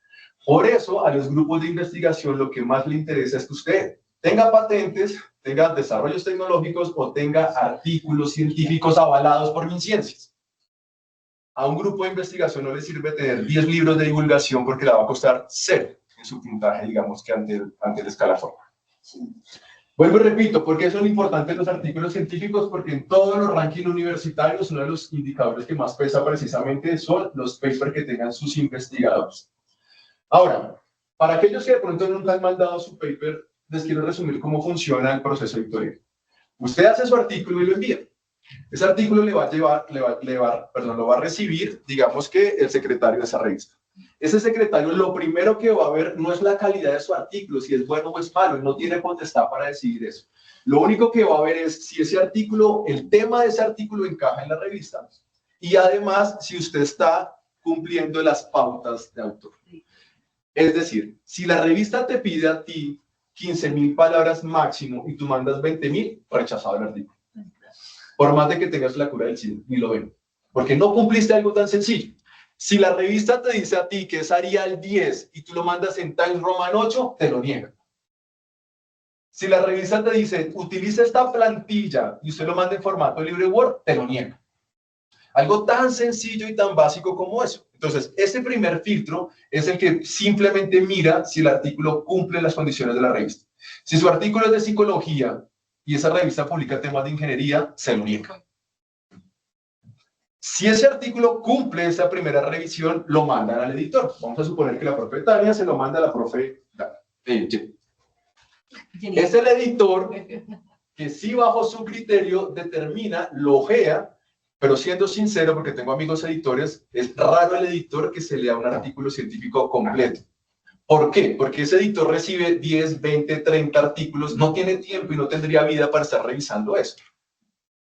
Por eso, a los grupos de investigación lo que más le interesa es que usted tenga patentes, tenga desarrollos tecnológicos o tenga artículos científicos avalados por MinCiencias. A un grupo de investigación no le sirve tener 10 libros de divulgación porque le va a costar 0 en su puntaje, digamos, que ante el escalafón. Vuelvo y repito, ¿por qué son importantes los artículos científicos? Porque en todos los rankings universitarios, uno de los indicadores que más pesa precisamente son los papers que tengan sus investigadores. Ahora, para aquellos que de pronto nunca han mandado su paper, les quiero resumir cómo funciona el proceso editorial. Usted hace su artículo y lo envía. Ese artículo lo va a recibir, digamos que el secretario de esa revista. Ese secretario, lo primero que va a ver no es la calidad de su artículo, si es bueno o es malo, él no tiene potestad para decidir eso. Lo único que va a ver es si ese artículo, el tema de ese artículo encaja en la revista y además si usted está cumpliendo las pautas de autor. Es decir, si la revista te pide a ti 15.000 palabras máximo y tú mandas 20.000, rechazado el artículo. Por más de que tengas la cura del SIDA, ni lo ven. Porque no cumpliste algo tan sencillo. Si la revista te dice a ti que es Arial 10 y tú lo mandas en Times Roman 8, te lo niegan. Si la revista te dice, utiliza esta plantilla y usted lo manda en formato libre Word, te lo niegan. Algo tan sencillo y tan básico como eso. Entonces, ese primer filtro es el que simplemente mira si el artículo cumple las condiciones de la revista. Si su artículo es de psicología y esa revista publica temas de ingeniería, se lo niega. Si ese artículo cumple esa primera revisión, lo mandan al editor. Vamos a suponer que la profe Tania se lo manda a la profe Jenny. Es el editor que sí bajo su criterio determina, lo ojea, pero siendo sincero, porque tengo amigos editores, es raro el editor que se lea un artículo científico completo. ¿Por qué? Porque ese editor recibe 10, 20, 30 artículos, no tiene tiempo y no tendría vida para estar revisando eso.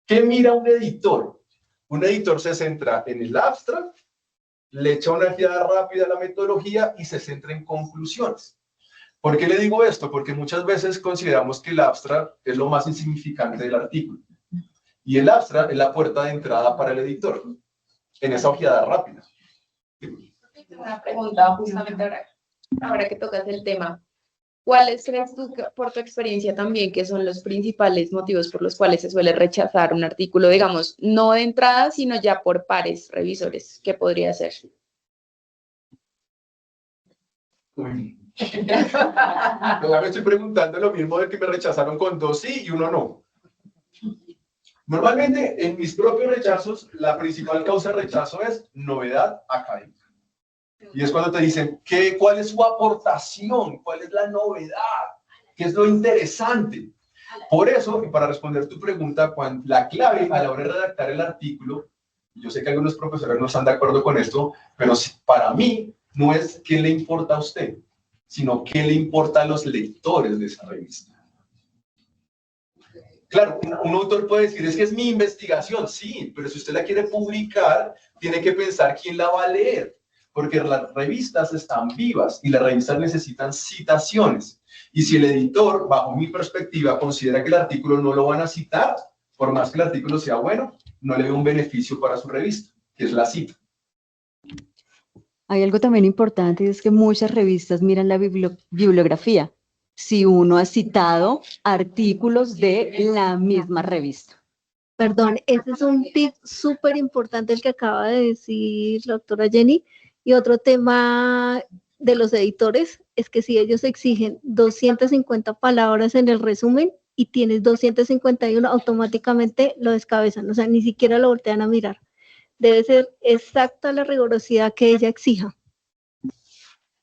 ¿Qué mira un editor? Un editor se centra en el abstract, le echa una ojeada rápida a la metodología y se centra en conclusiones. ¿Por qué le digo esto? Porque muchas veces consideramos que el abstract es lo más insignificante del artículo. Y el abstract es la puerta de entrada para el editor, en esa ojeada rápida. Una pregunta justamente ahora que tocas el tema. ¿Cuáles crees tú, por tu experiencia también, que son los principales motivos por los cuales se suele rechazar un artículo, digamos, no de entrada, sino ya por pares revisores? ¿Qué podría ser? Uy. Ya me estoy preguntando lo mismo de que me rechazaron con 2 sí y 1 no. Normalmente en mis propios rechazos, la principal causa de rechazo es novedad académica. Y es cuando te dicen, ¿cuál es su aportación? ¿Cuál es la novedad? ¿Qué es lo interesante? Por eso, y para responder tu pregunta, la clave a la hora de redactar el artículo, yo sé que algunos profesores no están de acuerdo con esto, pero para mí no es qué le importa a usted, sino qué le importa a los lectores de esa revista. Claro, un autor puede decir, es que es mi investigación, sí, pero si usted la quiere publicar, tiene que pensar quién la va a leer, porque las revistas están vivas y las revistas necesitan citaciones. Y si el editor, bajo mi perspectiva, considera que el artículo no lo van a citar, por más que el artículo sea bueno, no le ve un beneficio para su revista, que es la cita. Hay algo también importante y es que muchas revistas miran la bibliografía. Si uno ha citado artículos de la misma revista. Perdón, ese es un tip súper importante el que acaba de decir la doctora Jenny. Y otro tema de los editores es que si ellos exigen 250 palabras en el resumen y tienes 251, automáticamente lo descabezan, o sea, ni siquiera lo voltean a mirar. Debe ser exacta la rigurosidad que ella exija.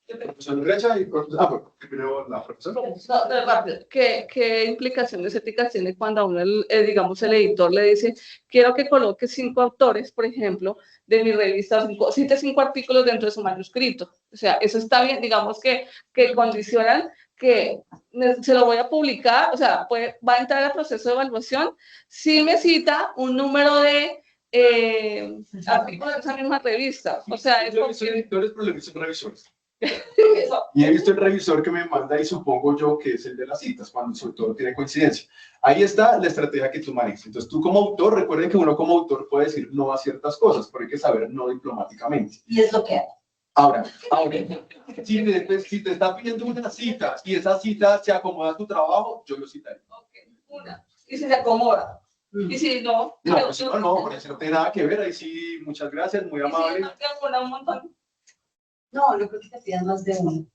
Profesor Recha y bueno, primero la profesora. No, de verdad, ¿qué implicaciones éticas tiene cuando a uno, digamos, el editor le dice, quiero que coloque 5 autores, por ejemplo, de mi revista, cite 5 artículos dentro de su manuscrito? O sea, eso está bien, digamos que condicionan que se lo voy a publicar, o sea, va a entrar al proceso de evaluación si me cita un número de artículos de esa misma revista. O sea, es porque... editores, pero le dicen revisores. Y he visto el revisor que me manda y supongo yo que es el de las citas, cuando sobre todo tiene coincidencia. Ahí está la estrategia que tú manejas. Entonces tú como autor, recuerden que uno como autor puede decir no a ciertas cosas, pero hay que saber no diplomáticamente. Y es lo que hay. Ahora, si te está pidiendo una cita y esa cita se acomoda a tu trabajo, yo lo citaré. Okay, una. Y si se acomoda. Y si no, no, pues no, porque si no tiene nada que ver, ahí sí, muchas gracias, muy amable. Si no te acomoda un montón. No, no creo que te pidan más de uno.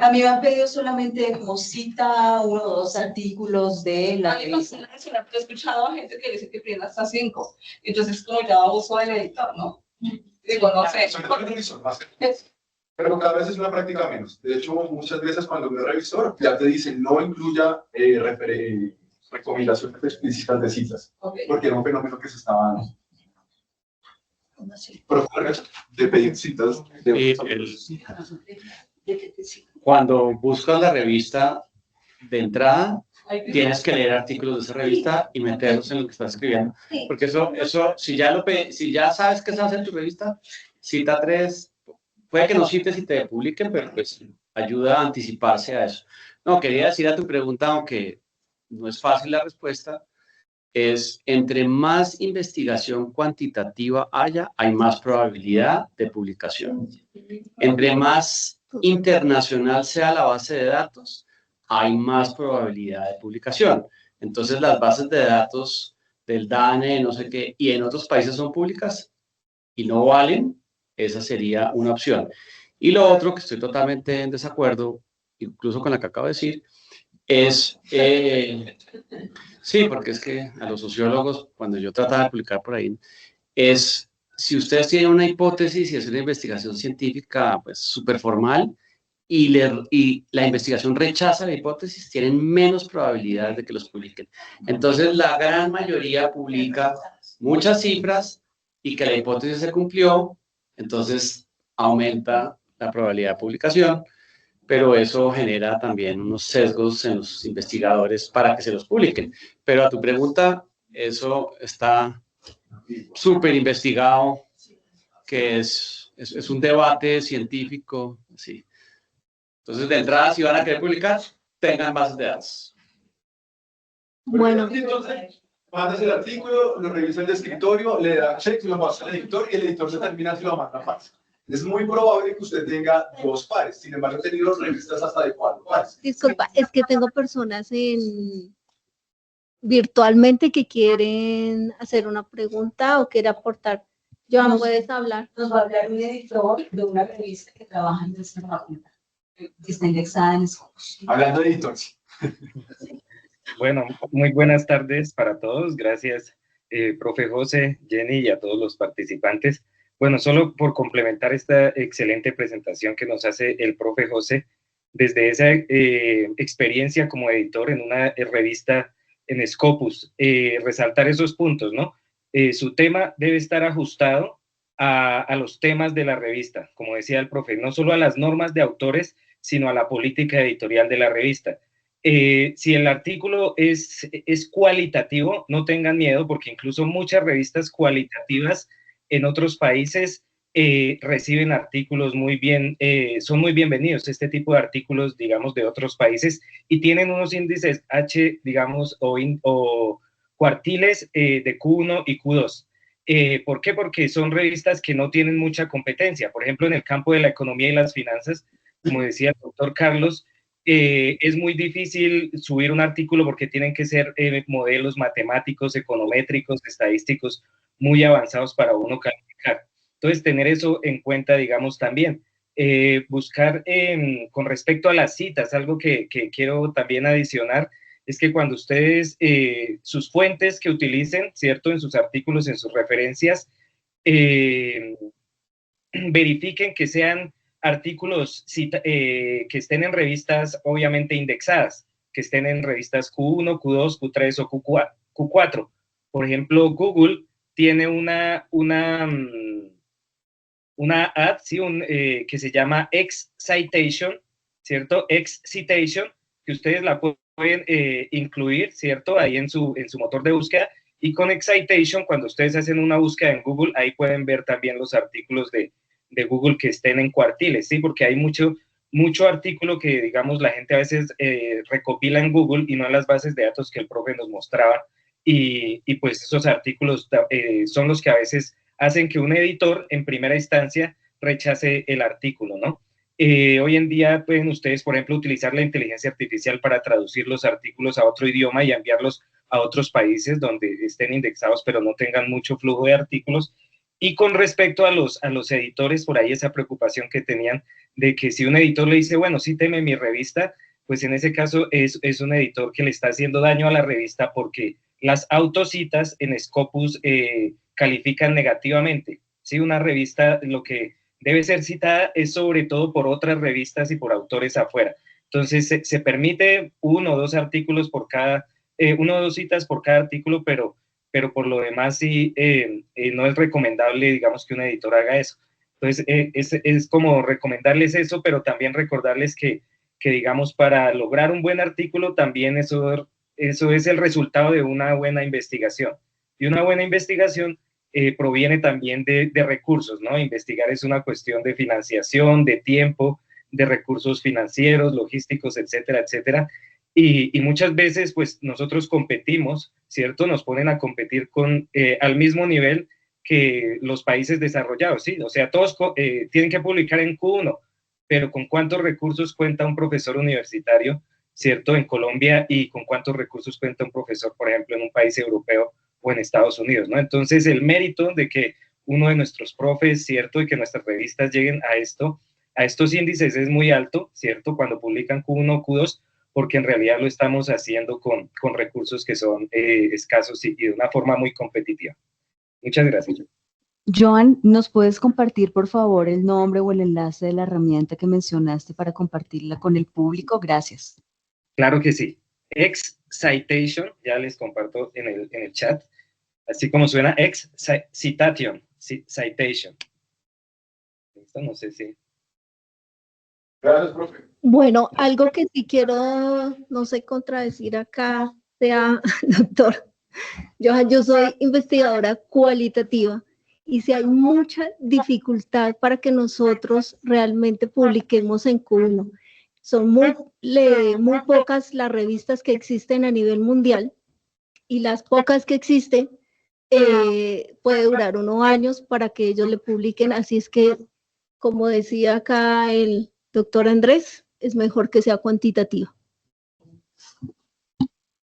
A mí me han pedido solamente como cita 1 o 2 artículos de la revista. He escuchado a gente que dice que piden hasta 5. Entonces, como ya abuso del editor, ¿no? Digo, no sé. Sobre todo el revisor, más pero cada vez es una práctica menos. De hecho, muchas veces cuando un revisor ya te dicen no incluya recomendaciones explícitas de citas, porque era un fenómeno que se estaba dando. Pero de pedir citas. Cuando buscas la revista de entrada, tienes que leer artículos de esa revista y meterlos en lo que estás escribiendo. Porque eso si ya sabes que estás en tu revista, cita 3, puede que no cites y te publiquen, pero pues ayuda a anticiparse a eso. No, quería decir a tu pregunta, aunque no es fácil la respuesta, es entre más investigación cuantitativa haya, hay más probabilidad de publicación. Entre más internacional sea la base de datos, hay más probabilidad de publicación. Entonces, las bases de datos del DANE, no sé qué, y en otros países son públicas y no valen, esa sería una opción. Y lo otro, que estoy totalmente en desacuerdo, incluso con lo que acabo de decir, es... sí, porque es que a los sociólogos, cuando yo trataba de publicar por ahí, es si ustedes tienen una hipótesis y es una investigación científica pues súper formal y la investigación rechaza la hipótesis, tienen menos probabilidades de que los publiquen. Entonces, la gran mayoría publica muchas cifras y que la hipótesis se cumplió, entonces aumenta la probabilidad de publicación, pero eso genera también unos sesgos en los investigadores para que se los publiquen. Pero a tu pregunta, eso está súper investigado, que es un debate científico, sí. Entonces, de entrada, si van a querer publicar, tengan bases de datos. Bueno. Entonces, mandas el artículo, lo revisa el escritorio, le da check, lo pasa al editor y el editor se termina si lo manda a fax. Es muy probable que usted tenga 2 pares, sin embargo, he tenido revistas hasta de 4 pares. Disculpa, es que tengo personas virtualmente que quieren hacer una pregunta o quieren aportar. Joan, ¿puedes hablar? Nos va a hablar un editor de una revista que trabaja en nuestra facultad, que está indexada en Scopus. Hablando de editores. Bueno, muy buenas tardes para todos. Gracias, profe José, Jenny y a todos los participantes. Bueno, solo por complementar esta excelente presentación que nos hace el profe José, desde esa experiencia como editor en una revista en Scopus, resaltar esos puntos, ¿no? Su tema debe estar ajustado a los temas de la revista, como decía el profe, no solo a las normas de autores, sino a la política editorial de la revista. Si el artículo es cualitativo, no tengan miedo, porque incluso muchas revistas cualitativas en otros países reciben artículos muy bien, son muy bienvenidos este tipo de artículos, digamos, de otros países, y tienen unos índices H, digamos, o cuartiles de Q1 y Q2. ¿Por qué? Porque son revistas que no tienen mucha competencia. Por ejemplo, en el campo de la economía y las finanzas, como decía el doctor Carlos, es muy difícil subir un artículo porque tienen que ser modelos matemáticos, econométricos, estadísticos muy avanzados para uno calificar. Entonces, tener eso en cuenta, digamos, también. Buscar con respecto a las citas, algo que quiero también adicionar, es que cuando ustedes, sus fuentes que utilicen, ¿cierto?, en sus artículos, en sus referencias, verifiquen que sean artículos que estén en revistas obviamente indexadas, que estén en revistas Q1, Q2, Q3 o Q4. Por ejemplo, Google tiene una ad, ¿sí? Que se llama X-Citation, ¿cierto? X-Citation, que ustedes la pueden incluir, ¿cierto? Ahí en su motor de búsqueda. Y con X-Citation, cuando ustedes hacen una búsqueda en Google, ahí pueden ver también los artículos de Google que estén en cuartiles, ¿sí? Porque hay mucho artículo que, digamos, la gente a veces recopila en Google y no en las bases de datos que el profe nos mostraba. Y pues esos artículos son los que a veces hacen que un editor en primera instancia rechace el artículo, ¿no? Hoy en día pueden ustedes, por ejemplo, utilizar la inteligencia artificial para traducir los artículos a otro idioma y enviarlos a otros países donde estén indexados pero no tengan mucho flujo de artículos. Y con respecto a los editores, por ahí esa preocupación que tenían de que si un editor le dice, bueno, cíteme mi revista, pues en ese caso es un editor que le está haciendo daño a la revista porque las autocitas en Scopus califican negativamente, ¿sí? Una revista lo que debe ser citada es sobre todo por otras revistas y por autores afuera. Entonces se permite 1 o 2 artículos por cada, 1 o 2 citas por cada artículo, pero por lo demás sí no es recomendable, digamos, que un editor haga eso. Entonces es como recomendarles eso, pero también recordarles que digamos, para lograr un buen artículo también eso es el resultado de una buena investigación. Y una buena investigación proviene también de recursos, ¿no? Investigar es una cuestión de financiación, de tiempo, de recursos financieros, logísticos, etcétera, etcétera. Y muchas veces, pues, nosotros competimos, ¿cierto? Nos ponen a competir al mismo nivel que los países desarrollados, ¿sí? O sea, todos tienen que publicar en Q1, pero ¿con cuántos recursos cuenta un profesor universitario, ¿cierto? En Colombia, y con cuántos recursos cuenta un profesor, por ejemplo, en un país europeo o en Estados Unidos, ¿no? Entonces, el mérito de que uno de nuestros profes, ¿cierto? Y que nuestras revistas lleguen a estos índices es muy alto, ¿cierto? Cuando publican Q1, Q2, porque en realidad lo estamos haciendo con recursos que son escasos y de una forma muy competitiva. Muchas gracias. Joan, ¿nos puedes compartir, por favor, el nombre o el enlace de la herramienta que mencionaste para compartirla con el público? Gracias. Claro que sí. X-Citation, ya les comparto en el chat, así como suena X-Citation, Citation. Esto no sé si... Gracias, profe. Bueno, algo que sí quiero, no sé, contradecir acá, doctor Johan, yo soy investigadora cualitativa y si hay mucha dificultad para que nosotros realmente publiquemos en Q1. Son muy pocas las revistas que existen a nivel mundial y las pocas que existen puede durar unos años para que ellos le publiquen, así es que como decía acá el doctor Andrés, es mejor que sea cuantitativa.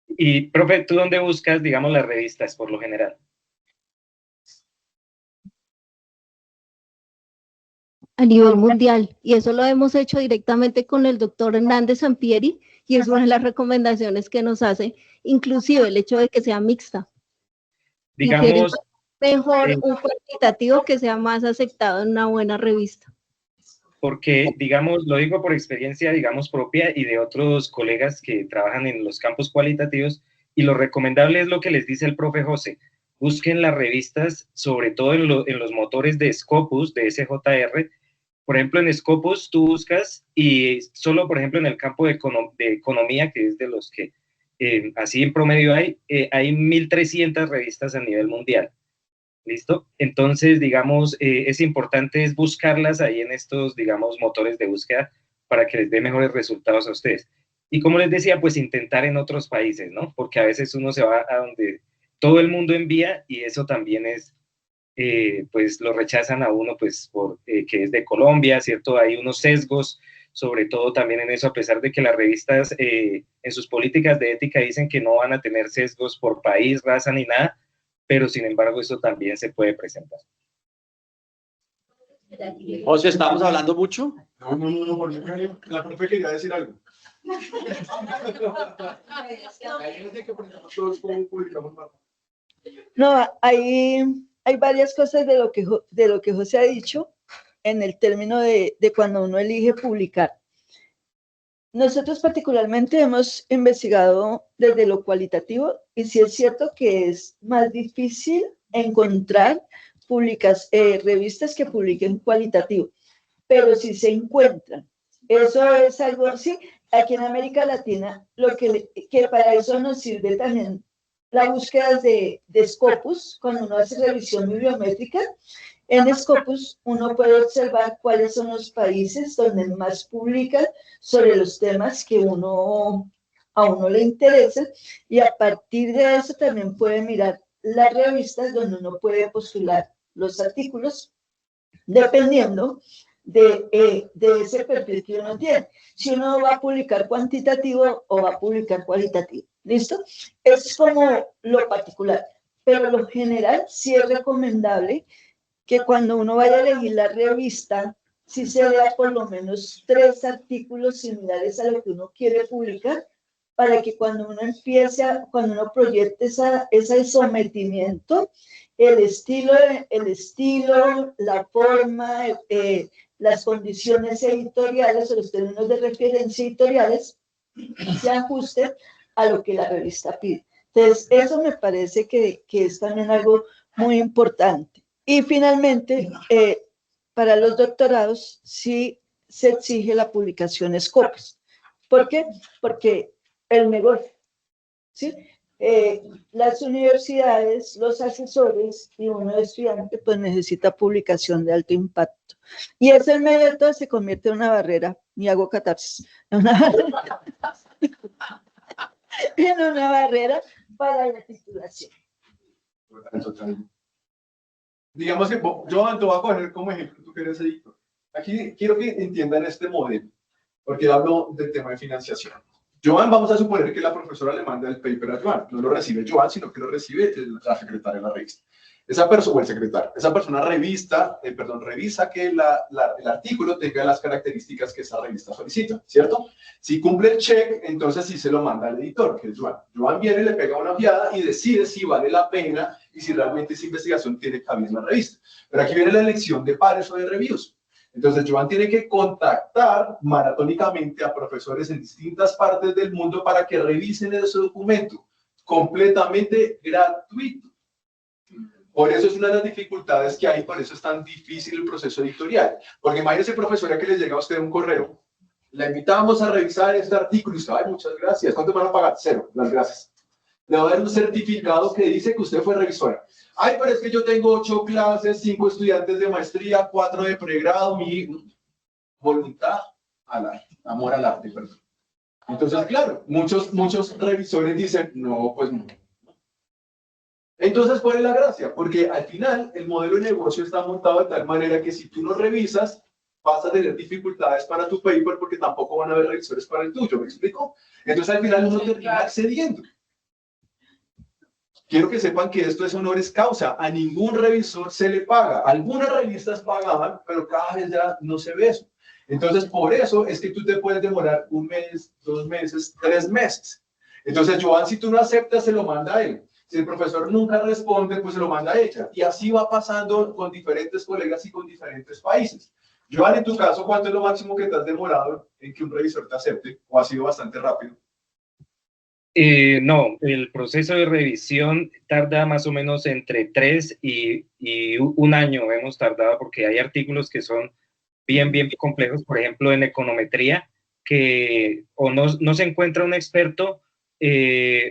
Y, profe, ¿tú dónde buscas, digamos, las revistas por lo general? A nivel mundial, y eso lo hemos hecho directamente con el doctor Hernández Sampieri, y es una de las recomendaciones que nos hace, inclusive el hecho de que sea mixta. Digamos, Mejor un cuantitativo que sea más aceptado en una buena revista. Porque, digamos, lo digo por experiencia, digamos, propia y de otros colegas que trabajan en los campos cualitativos, y lo recomendable es lo que les dice el profe José. Busquen las revistas, sobre todo en los motores de Scopus, de SJR. Por ejemplo, en Scopus tú buscas y solo, por ejemplo, en el campo de economía, que es de los que así en promedio hay 1.300 revistas a nivel mundial. ¿Listo? Entonces, digamos, es importante es buscarlas ahí en estos, digamos, motores de búsqueda para que les dé mejores resultados a ustedes. Y como les decía, pues intentar en otros países, ¿no? Porque a veces uno se va a donde todo el mundo envía y eso también es, pues lo rechazan a uno, pues, por que es de Colombia, ¿cierto? Hay unos sesgos, sobre todo también en eso, a pesar de que las revistas en sus políticas de ética dicen que no van a tener sesgos por país, raza ni nada, pero sin embargo eso también se puede presentar. José, ¿estamos hablando mucho? No, porque la profe quería decir algo. No, hay varias cosas de lo que José ha dicho en el término de cuando uno elige publicar. Nosotros particularmente hemos investigado desde lo cualitativo y sí es cierto que es más difícil encontrar revistas que publiquen cualitativo, pero sí se encuentran. Eso es algo así. Aquí en América Latina, que para eso nos sirve también la búsqueda de Scopus, cuando uno hace revisión bibliométrica. En Scopus uno puede observar cuáles son los países donde más publican sobre los temas que a uno le interesan, y a partir de eso también puede mirar las revistas donde uno puede postular los artículos dependiendo de ese perfil que uno tiene. Si uno va a publicar cuantitativo o va a publicar cualitativo. ¿Listo? Es como lo particular. Pero lo general sí es recomendable que cuando uno vaya a elegir la revista, sí se vea por lo menos 3 artículos similares a lo que uno quiere publicar, para que cuando uno cuando uno proyecte ese sometimiento, el estilo, la forma, las condiciones editoriales o los términos de referencia editoriales se ajusten a lo que la revista pide. Entonces, eso me parece que es también algo muy importante. Y finalmente, para los doctorados sí se exige la publicación Scopus. ¿Por qué? Porque el negocio, ¿sí? Las universidades, los asesores y uno estudiante pues necesita publicación de alto impacto. Y ese medio de todo se convierte en una barrera, y hago catarsis, en una barrera para la titulación. Totalmente. Digamos que yo te voy a coger como ejemplo, tú que eres editor. Aquí quiero que entiendan este modelo, porque hablo del tema de financiación. Joan, vamos a suponer que la profesora le manda el paper a Joan. No lo recibe Joan, sino que lo recibe la secretaria de la revista. Esa persona, o el secretario, esa persona revisa que el artículo tenga las características que esa revista solicita, ¿cierto? Si cumple el check, entonces sí se lo manda al editor, que es Joan. Joan viene, le pega una ojeada y decide si vale la pena y si realmente esa investigación tiene cabida en la revista. Pero aquí viene la elección de pares o de reviews. Entonces, Joan tiene que contactar maratónicamente a profesores en distintas partes del mundo para que revisen ese documento, completamente gratuito. Por eso es una de las dificultades que hay, por eso es tan difícil el proceso editorial. Porque imagínese, profesora, que les llega a usted un correo, la invitamos a revisar este artículo y usted, ay, muchas gracias, ¿cuánto van a pagar? 0, las gracias. Le va a dar un certificado que dice que usted fue revisora. Ay, pero es que yo tengo 8 clases, 5 estudiantes de maestría, 4 de pregrado, mi voluntad al arte, amor al arte, perdón. Entonces, claro, muchos revisores dicen, no, pues no. Entonces, ¿cuál es la gracia? Porque al final el modelo de negocio está montado de tal manera que si tú no revisas, vas a tener dificultades para tu paper porque tampoco van a haber revisores para el tuyo, ¿me explico? Entonces al final uno termina accediendo. Quiero que sepan que esto es honoris causa, a ningún revisor se le paga. Algunas revistas pagaban, pero cada vez ya no se ve eso. Entonces, por eso es que tú te puedes demorar 1 mes, 2 meses, 3 meses. Entonces, Joan, si tú no aceptas, se lo manda a él. Si el profesor nunca responde, pues se lo manda a ella. Y así va pasando con diferentes colegas y con diferentes países. Joan, en tu caso, ¿cuánto es lo máximo que te has demorado en que un revisor te acepte? ¿O ha sido bastante rápido? No, el proceso de revisión tarda más o menos entre 3 y 1 año hemos tardado, porque hay artículos que son bien complejos, por ejemplo, en econometría, que o no se encuentra un experto,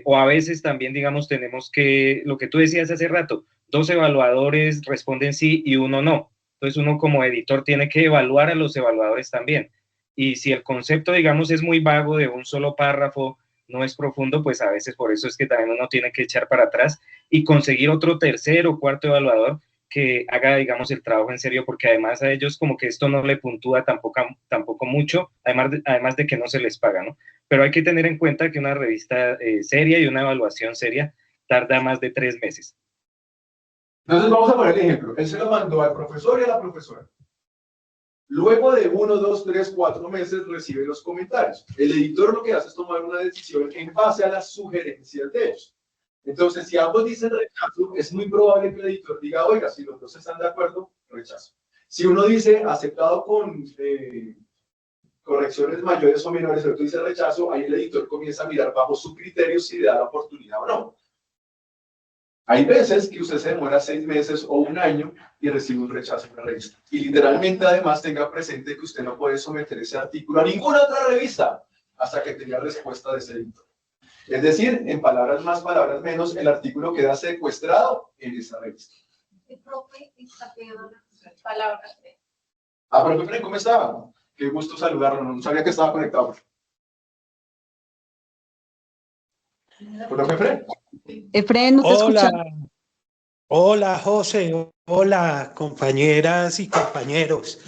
o a veces también, digamos, tenemos que, lo que tú decías hace rato, 2 evaluadores responden sí y 1 no. Entonces uno como editor tiene que evaluar a los evaluadores también. Y si el concepto, digamos, es muy vago, de un solo párrafo, no es profundo, pues a veces por eso es que también uno tiene que echar para atrás y conseguir otro tercer o cuarto evaluador que haga, digamos, el trabajo en serio, porque además a ellos como que esto no le puntúa tampoco mucho, además de que no se les paga, ¿no? Pero hay que tener en cuenta que una revista seria y una evaluación seria tarda más de 3 meses. Entonces vamos a poner el ejemplo. Él se lo mandó al profesor y a la profesora. Luego de 1, 2, 3, 4 meses recibe los comentarios. El editor lo que hace es tomar una decisión en base a las sugerencias de ellos. Entonces, si ambos dicen rechazo, es muy probable que el editor diga, oiga, si los dos están de acuerdo, rechazo. Si uno dice aceptado con correcciones mayores o menores, el otro dice rechazo, ahí el editor comienza a mirar bajo su criterio si le da la oportunidad o no. Hay veces que usted se demora 6 meses o 1 año y recibe un rechazo en la revista. Y literalmente, además, tenga presente que usted no puede someter ese artículo a ninguna otra revista hasta que tenga respuesta de ese editor. Es decir, en palabras más, palabras menos, el artículo queda secuestrado en esa revista. Ah, profe, ¿cómo estaba? Qué gusto saludarlo, no sabía que estaba conectado. ¿Profe? Efren, ¿no te escuchas? Hola, José. Hola, compañeras y compañeros.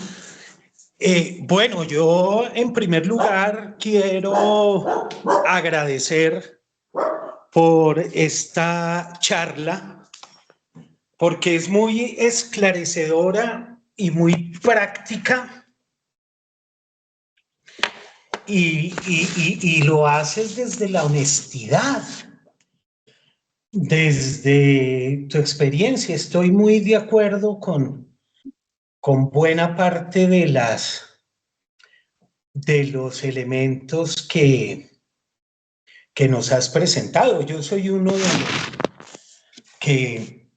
Bueno, yo en primer lugar quiero agradecer por esta charla, porque es muy esclarecedora y muy práctica, y lo haces desde la honestidad. Desde tu experiencia, estoy muy de acuerdo con buena parte de los elementos que nos has presentado. Yo soy uno de los que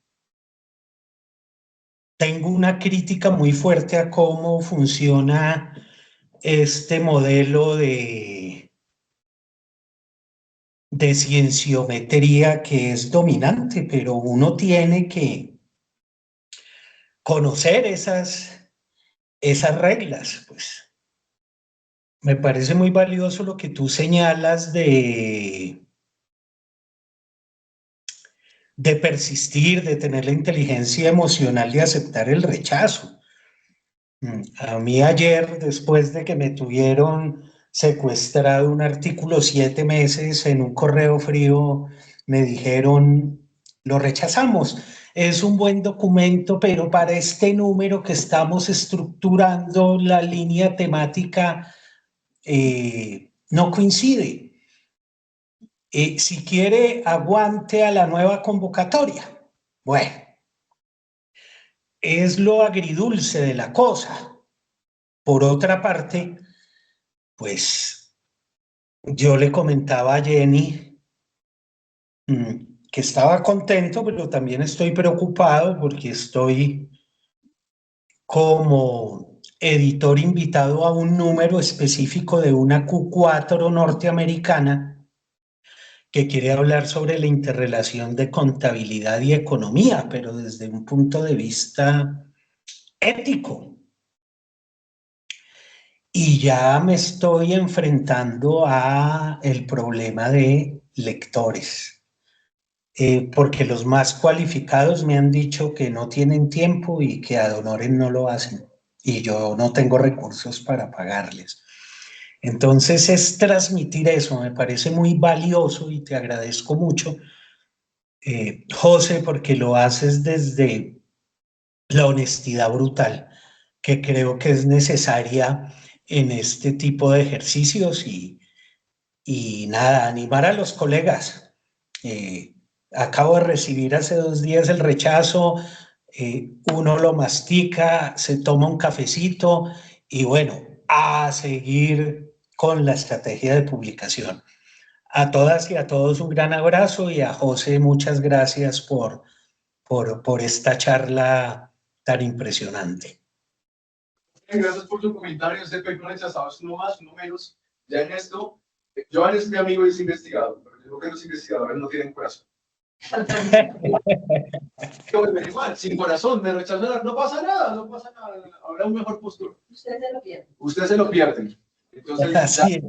tengo una crítica muy fuerte a cómo funciona este modelo de cienciometría que es dominante, pero uno tiene que conocer esas reglas. Pues me parece muy valioso lo que tú señalas de persistir, de tener la inteligencia emocional de aceptar el rechazo. A mí ayer, después de que me tuvieron secuestrado un artículo 7 meses en un correo frío, me dijeron, lo rechazamos. Es un buen documento, pero para este número que estamos estructurando, la línea temática no coincide. Si quiere, aguante a la nueva convocatoria. Bueno, es lo agridulce de la cosa. Por otra parte, pues yo le comentaba a Jenny que estaba contento, pero también estoy preocupado porque estoy como editor invitado a un número específico de una Q4 norteamericana que quiere hablar sobre la interrelación de contabilidad y economía, pero desde un punto de vista ético. Y ya me estoy enfrentando a el problema de lectores, porque los más cualificados me han dicho que no tienen tiempo y que ad honorem no lo hacen. y yo no tengo recursos para pagarles. Entonces es transmitir eso, me parece muy valioso y te agradezco mucho, José, porque lo haces desde la honestidad brutal, que creo que es necesaria en este tipo de ejercicios y nada, animar a los colegas. Acabo de recibir hace 2 días el rechazo, uno lo mastica, se toma un cafecito y bueno, a seguir con la estrategia de publicación. A todas y a todos un gran abrazo y a José muchas gracias por esta charla tan impresionante. Gracias por tu comentario. Este paper rechazado es uno más, uno menos. Ya en esto, Joan es mi amigo y es investigador, pero yo creo que los investigadores no tienen corazón. Igual, sin corazón, me rechazaron, no pasa nada, no pasa nada. Habrá un mejor postura. Usted se lo pierde. Usted se lo pierde. Entonces, ya,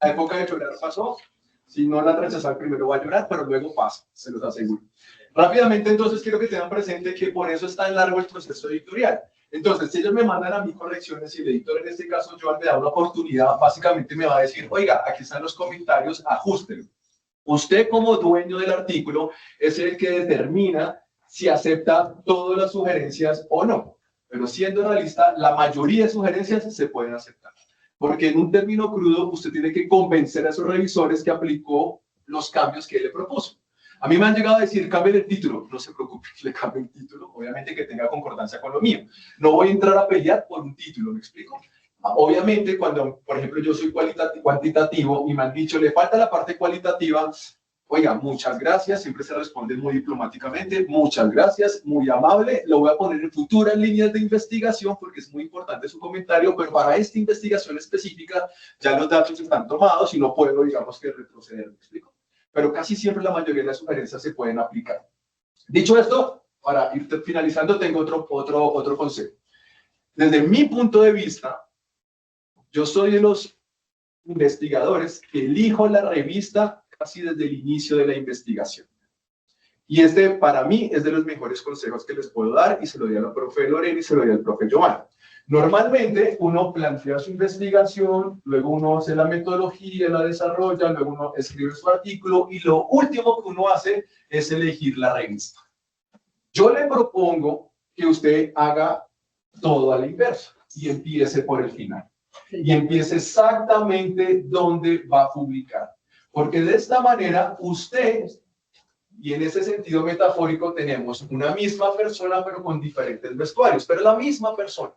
la época de llorar pasó. Si no la rechazar, primero va a llorar, pero luego pasa, se los aseguro. Rápidamente, entonces, quiero que tengan presente que por eso es tan largo el proceso editorial. Entonces, si ellos me mandan a mí correcciones y el editor, en este caso, Joan, me da una oportunidad, básicamente me va a decir, oiga, aquí están los comentarios, ajústenlo. Usted, como dueño del artículo, es el que determina si acepta todas las sugerencias o no. Pero siendo realista, la mayoría de sugerencias se pueden aceptar. Porque en un término crudo, usted tiene que convencer a esos revisores que aplicó los cambios que él le propuso. A mí me han llegado a decir, cambie el título. No se preocupe, le cambio el título, obviamente que tenga concordancia con lo mío. No voy a entrar a pelear por un título, ¿me explico? Obviamente, cuando, por ejemplo, yo soy cuantitativo y me han dicho, le falta la parte cualitativa, oiga, muchas gracias, siempre se responde muy diplomáticamente, muchas gracias, muy amable, lo voy a poner en futuras líneas de investigación porque es muy importante su comentario, pero para esta investigación específica ya los datos están tomados y no puedo, digamos, que retroceder, ¿me explico? Pero casi siempre la mayoría de las sugerencias se pueden aplicar. Dicho esto, para ir finalizando, tengo otro consejo. Desde mi punto de vista, yo soy de los investigadores que elijo la revista casi desde el inicio de la investigación. Y este, para mí, es de los mejores consejos que les puedo dar, y se lo di a la profe Lorena y se lo di al profe Giovanni. Normalmente, uno plantea su investigación, luego uno hace la metodología, la desarrolla, luego uno escribe su artículo, y lo último que uno hace es elegir la revista. Yo le propongo que usted haga todo a la inversa, y empiece por el final. Y empiece exactamente dónde va a publicar. Porque de esta manera usted, y en ese sentido metafórico tenemos una misma persona pero con diferentes vestuarios, pero la misma persona.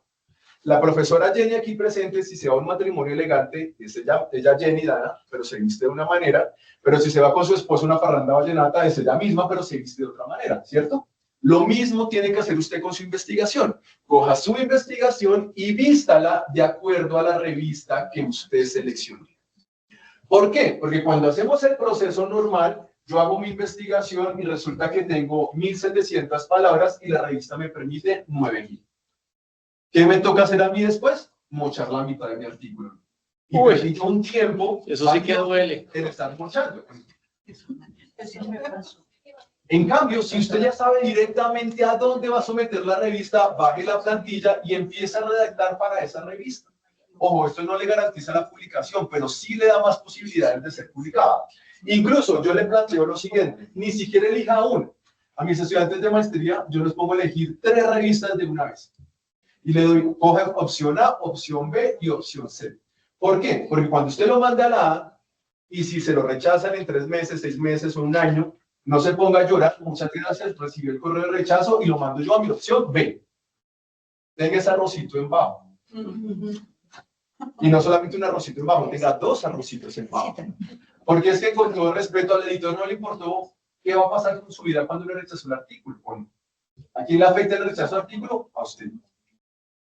La profesora Jenny aquí presente, si se va a un matrimonio elegante, es ella Jenny Dana, pero se viste de una manera, pero si se va con su esposo a una parranda vallenata, es ella misma, pero se viste de otra manera, ¿cierto? Lo mismo tiene que hacer usted con su investigación. Coja su investigación y vístala de acuerdo a la revista que usted seleccionó. ¿Por qué? Porque cuando hacemos el proceso normal, yo hago mi investigación y resulta que tengo 1.700 palabras y la revista me permite 9.000. ¿Qué me toca hacer a mí después? Mochar la mitad de mi artículo. Y permito un tiempo. Eso sí que duele. En estar mochando. En cambio, si usted ya sabe directamente a dónde va a someter la revista, baje la plantilla y empieza a redactar para esa revista. Ojo, esto no le garantiza la publicación, pero sí le da más posibilidades de ser publicada. Incluso yo le planteo lo siguiente, ni siquiera elija una. A mis estudiantes de maestría, yo les pongo a elegir 3 revistas de una vez. Y le doy, coge opción A, opción B y opción C. ¿Por qué? Porque cuando usted lo manda a la A, y si se lo rechazan en 3 meses, 6 meses o 1 año, no se ponga a llorar, muchas gracias, recibió el correo de rechazo y lo mando yo a mi opción B. Tenga ese arrocito en bajo. Y no solamente un arrocito en bajo, tenga 2 arrocitos en bajo. Porque es que con todo respeto al editor no le importó qué va a pasar con su vida cuando le rechazó el artículo. Bueno, ¿a quién le afecta el rechazo al artículo? A usted.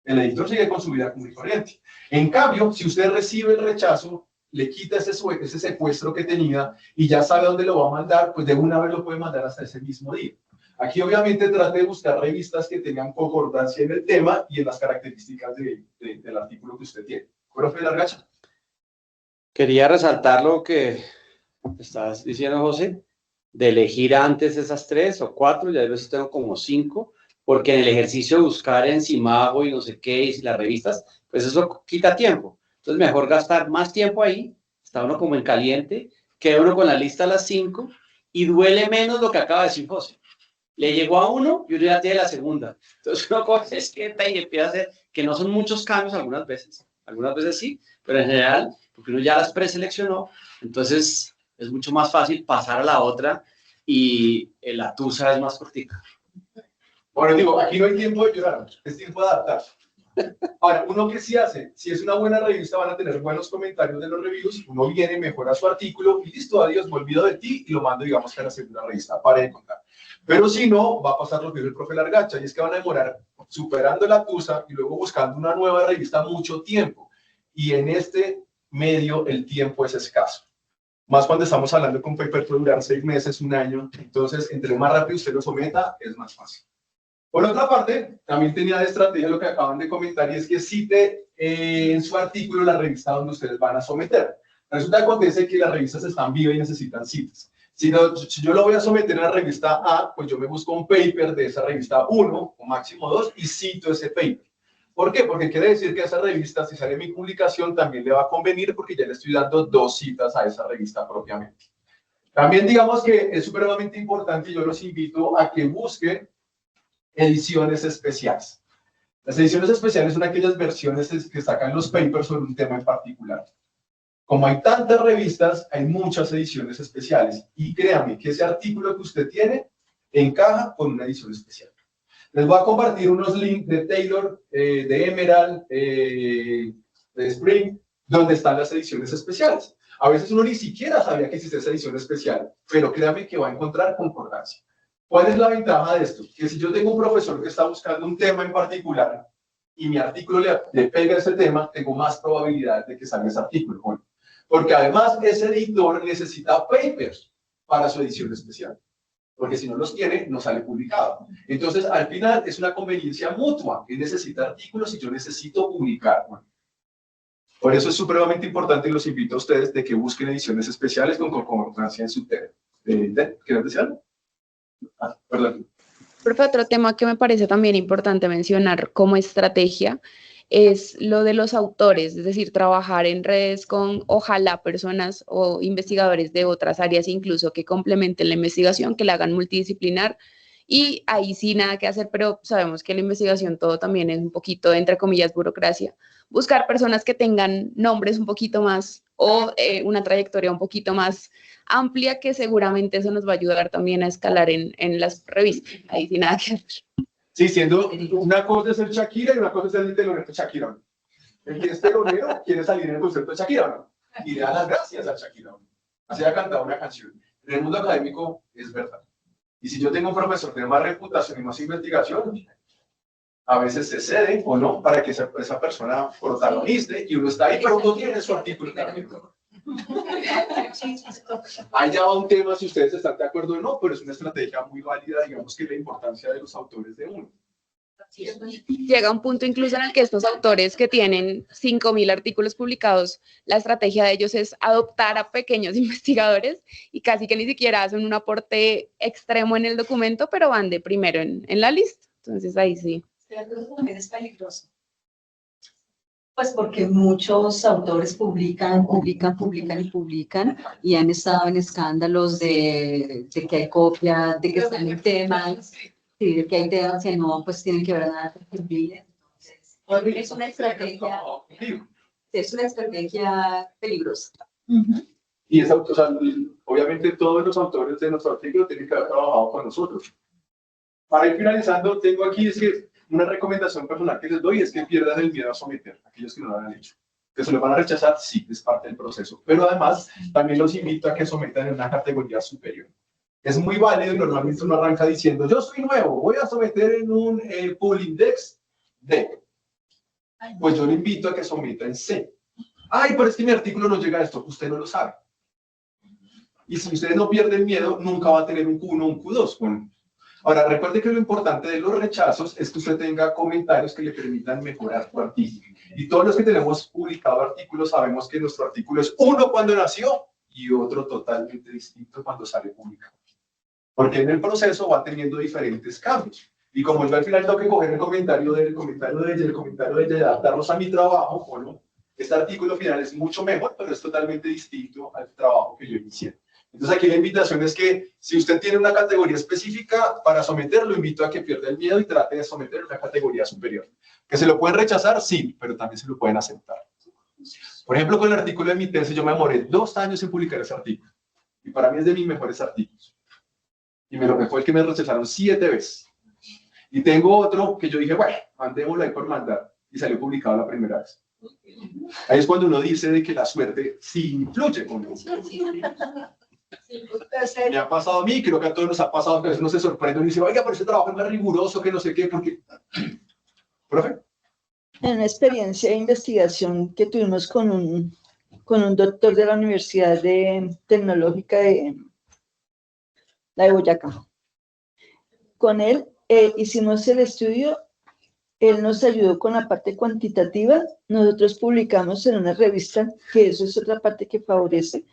El editor sigue con su vida común y corriente. En cambio, si usted recibe el rechazo, le quita ese secuestro que tenía y ya sabe dónde lo va a mandar, pues de una vez lo puede mandar hasta ese mismo día. Aquí obviamente trate de buscar revistas que tengan concordancia en el tema y en las características del artículo que usted tiene. Profe Largacha. Quería resaltar lo que estabas diciendo, José, de elegir antes esas 3 o 4, ya a veces tengo como 5, porque en el ejercicio de buscar en Simago y no sé qué, y las revistas, pues eso quita tiempo. Entonces mejor gastar más tiempo ahí, está uno como en caliente, queda uno con la lista a las 5 y duele menos lo que acaba de decir José. Le llegó a uno y uno ya tiene la segunda. Entonces uno coge esqueta y empieza a hacer, que no son muchos cambios algunas veces sí, pero en general, porque uno ya las preseleccionó, entonces es mucho más fácil pasar a la otra y la tusa es más cortica. Bueno, digo, aquí no hay tiempo de llorar, es tiempo de adaptar. Ahora, uno que sí hace, si es una buena revista, van a tener buenos comentarios de los reviews, uno viene, mejora su artículo y listo, adiós, me olvido de ti y lo mando, digamos, que a la segunda revista, pare de contar. Pero si no, va a pasar lo que dijo el profe Largacha, y es que van a demorar superando la tusa y luego buscando una nueva revista mucho tiempo. Y en este medio el tiempo es escaso. Más cuando estamos hablando con paper puede durar 6 meses, 1 año. Entonces, entre más rápido usted lo someta, es más fácil. Por otra parte, también tenía de estrategia lo que acaban de comentar, y es que cite en su artículo la revista donde ustedes van a someter. Resulta que acontece que las revistas están vivas y necesitan citas. Si yo lo voy a someter a la revista A, pues yo me busco un paper de esa revista 1 o máximo 2 y cito ese paper. ¿Por qué? Porque quiere decir que a esa revista, si sale mi publicación, también le va a convenir porque ya le estoy dando 2 citas a esa revista propiamente. También digamos que es supremamente importante y yo los invito a que busquen ediciones especiales. Las ediciones especiales son aquellas versiones que sacan los papers sobre un tema en particular. Como hay tantas revistas, hay muchas ediciones especiales. Y créanme que ese artículo que usted tiene encaja con una edición especial. Les voy a compartir unos links de Taylor, de Emerald, de Spring, donde están las ediciones especiales. A veces uno ni siquiera sabía que existía esa edición especial, pero créanme que va a encontrar concordancia. ¿Cuál es la ventaja de esto? Que si yo tengo un profesor que está buscando un tema en particular y mi artículo le pega ese tema, tengo más probabilidad de que salga ese artículo. Bueno, porque además ese editor necesita papers para su edición especial. Porque si no los tiene, no sale publicado. Entonces, al final, es una conveniencia mutua. Él necesita artículos y yo necesito publicar. Bueno, por eso es supremamente importante y los invito a ustedes de que busquen ediciones especiales con concordancia en su tema. ¿Quieres decir algo? Perdón. Profe, otro tema que me parece también importante mencionar como estrategia es lo de los autores, es decir, trabajar en redes con, ojalá, personas o investigadores de otras áreas incluso que complementen la investigación, que la hagan multidisciplinar, y ahí sí nada que hacer, pero sabemos que la investigación todo también es un poquito, entre comillas, burocracia. Buscar personas que tengan nombres un poquito más o una trayectoria un poquito más amplia, que seguramente eso nos va a ayudar también a escalar en las revistas. Ahí sí nada que hacer. Sí, siendo una cosa es ser Shakira y una cosa es ser el telonero de Shakira. El que es telonero quiere salir en el concierto de Shakira, ¿no? Y le da las gracias a Shakira. Así ha cantado una canción. En el mundo académico es verdad. Y si yo tengo un profesor de más reputación y más investigación, a veces se cede o no para que esa persona protagonice y uno está ahí, pero no tiene su artículo también. Ahí ya va un tema si ustedes están de acuerdo o no, pero es una estrategia muy válida, digamos, que la importancia de los autores de uno. Llega un punto incluso en el que estos autores que tienen 5.000 artículos publicados, la estrategia de ellos es adoptar a pequeños investigadores y casi que ni siquiera hacen un aporte extremo en el documento, pero van de primero en la lista. Entonces ahí sí. Pero también es peligroso. Pues porque muchos autores publican y han estado en escándalos de que hay copias, de que están en temas, de que hay temas que no pues tienen que ver nada con Entonces, es una estrategia peligrosa. Y esa, o sea, obviamente todos los autores de nuestro artículo tienen que haber trabajado con nosotros. Para ir finalizando, tengo aquí es que una recomendación personal que les doy es que pierdan el miedo a someter, aquellos que no lo han hecho. Que se lo van a rechazar, sí, es parte del proceso. Pero además, también los invito a que sometan en una categoría superior. Es muy válido y normalmente uno arranca diciendo, yo soy nuevo, voy a someter en un pool index D. Pues yo le invito a que someta en C. Ay, pero es que mi artículo no llega a esto, usted no lo sabe. Y si ustedes no pierden miedo, nunca va a tener un Q1 o un Q2. Ahora, recuerde que lo importante de los rechazos es que usted tenga comentarios que le permitan mejorar su artículo. Y todos los que tenemos publicado artículos sabemos que nuestro artículo es uno cuando nació y otro totalmente distinto cuando sale publicado. Porque en el proceso va teniendo diferentes cambios. Y como yo al final tengo que coger el comentario de ella y adaptarlos a mi trabajo, ¿o no? Este artículo final es mucho mejor, pero es totalmente distinto al trabajo que yo inicié. Entonces aquí la invitación es que si usted tiene una categoría específica para someterlo, invito a que pierda el miedo y trate de someter una categoría superior. ¿Que se lo pueden rechazar? Sí, pero también se lo pueden aceptar. Por ejemplo, con el artículo de mi tesis yo me demoré 2 años en publicar ese artículo. Y para mí es de mis mejores artículos. Y me lo mejor es que me rechazaron 7 veces. Y tengo otro que yo dije, bueno, mandémoslo ahí por mandar. Y salió publicado la primera vez. Ahí es cuando uno dice de que la suerte sí influye con uno. Me ha pasado a mí, creo que a todos nos ha pasado, que a veces uno se sorprende y dice, oiga, pero ese trabajo es más riguroso que no sé qué, porque... ¿Profe? En una experiencia de investigación que tuvimos con un doctor de la Universidad Tecnológica de Boyacá. Con él hicimos el estudio, él nos ayudó con la parte cuantitativa, nosotros publicamos en una revista, que eso es otra parte que favorece,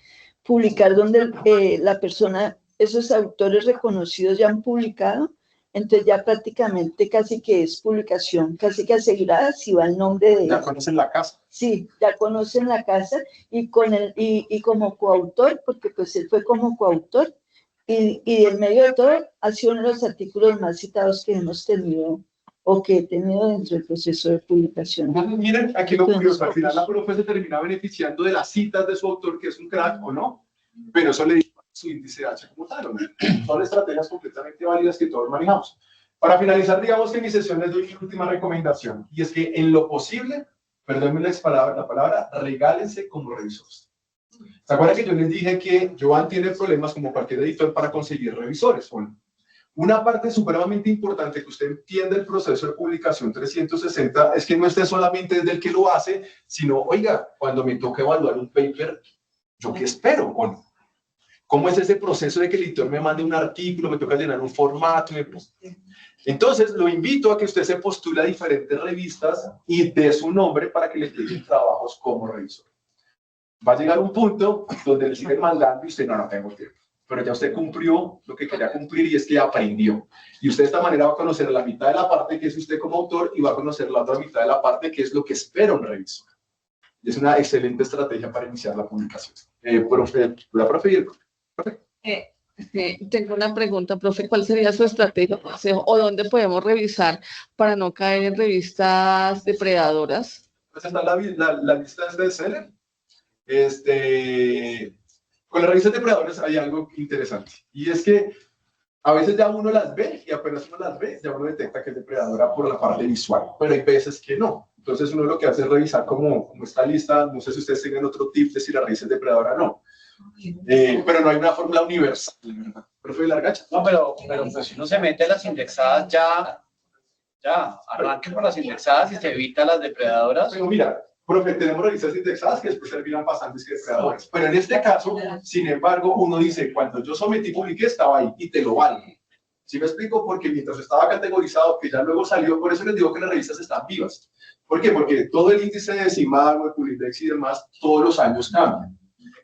publicar donde la persona, esos autores reconocidos ya han publicado, entonces ya prácticamente casi que es publicación, casi que asegurada si va el nombre de él. Ya conocen la casa. Sí, ya conocen la casa y como coautor, porque pues él fue como coautor, y en medio de todo ha sido uno de los artículos más citados que hemos tenido o que he tenido dentro del proceso de publicación. Miren, aquí lo curioso, al final la profe se termina beneficiando de las citas de su autor, que es un crack o no, pero eso le dice su índice H como tal, ¿no? Son estrategias completamente válidas que todos manejamos. Para finalizar, digamos que en mi sesión les doy mi última recomendación, y es que en lo posible, perdónenme la palabra, regálense como revisores. ¿Se acuerdan que yo les dije que Joan tiene problemas como cualquier editor para conseguir revisores? Bueno, una parte supremamente importante que usted entienda el proceso de publicación 360 es que no esté solamente desde el que lo hace, sino, oiga, cuando me toque evaluar un paper, ¿yo qué espero? ¿O no? ¿Cómo es ese proceso de que el editor me mande un artículo, me toca llenar un formato? Entonces, lo invito a que usted se postule a diferentes revistas y dé su nombre para que le lleguen trabajos como revisor. Va a llegar un punto donde le siguen mandando y usted no tengo tiempo. Pero ya usted cumplió lo que quería cumplir y es que aprendió. Y usted de esta manera va a conocer la mitad de la parte que es usted como autor y va a conocer la otra mitad de la parte que es lo que espera un revisor. Y es una excelente estrategia para iniciar la publicación. La profe y el profe. Tengo una pregunta, profe. ¿Cuál sería su estrategia o dónde podemos revisar para no caer en revistas depredadoras? Pues está la lista de seller. Con las revistas depredadores hay algo interesante, y es que a veces ya uno las ve, y apenas uno las ve, ya uno detecta que es depredadora por la parte visual, pero hay veces que no. Entonces uno lo que hace es revisar como esta lista. No sé si ustedes tengan otro tip de si la revista es depredadora o no. Pero no hay una fórmula universal, ¿verdad? ¿Profe Largacha? No, pero pues si uno se mete a las indexadas, ya arranque por las indexadas y se evita las depredadoras. Pero mira, profe, tenemos revistas indexadas que después servirán pasantes que depredadores. Pero en este caso, sin embargo, uno dice, cuando yo sometí y publiqué, estaba ahí y te lo valgo. ¿Sí me explico? Porque mientras estaba categorizado, que ya luego salió, por eso les digo que las revistas están vivas. ¿Por qué? Porque todo el índice de Simago, de Pulindex y demás, todos los años cambian.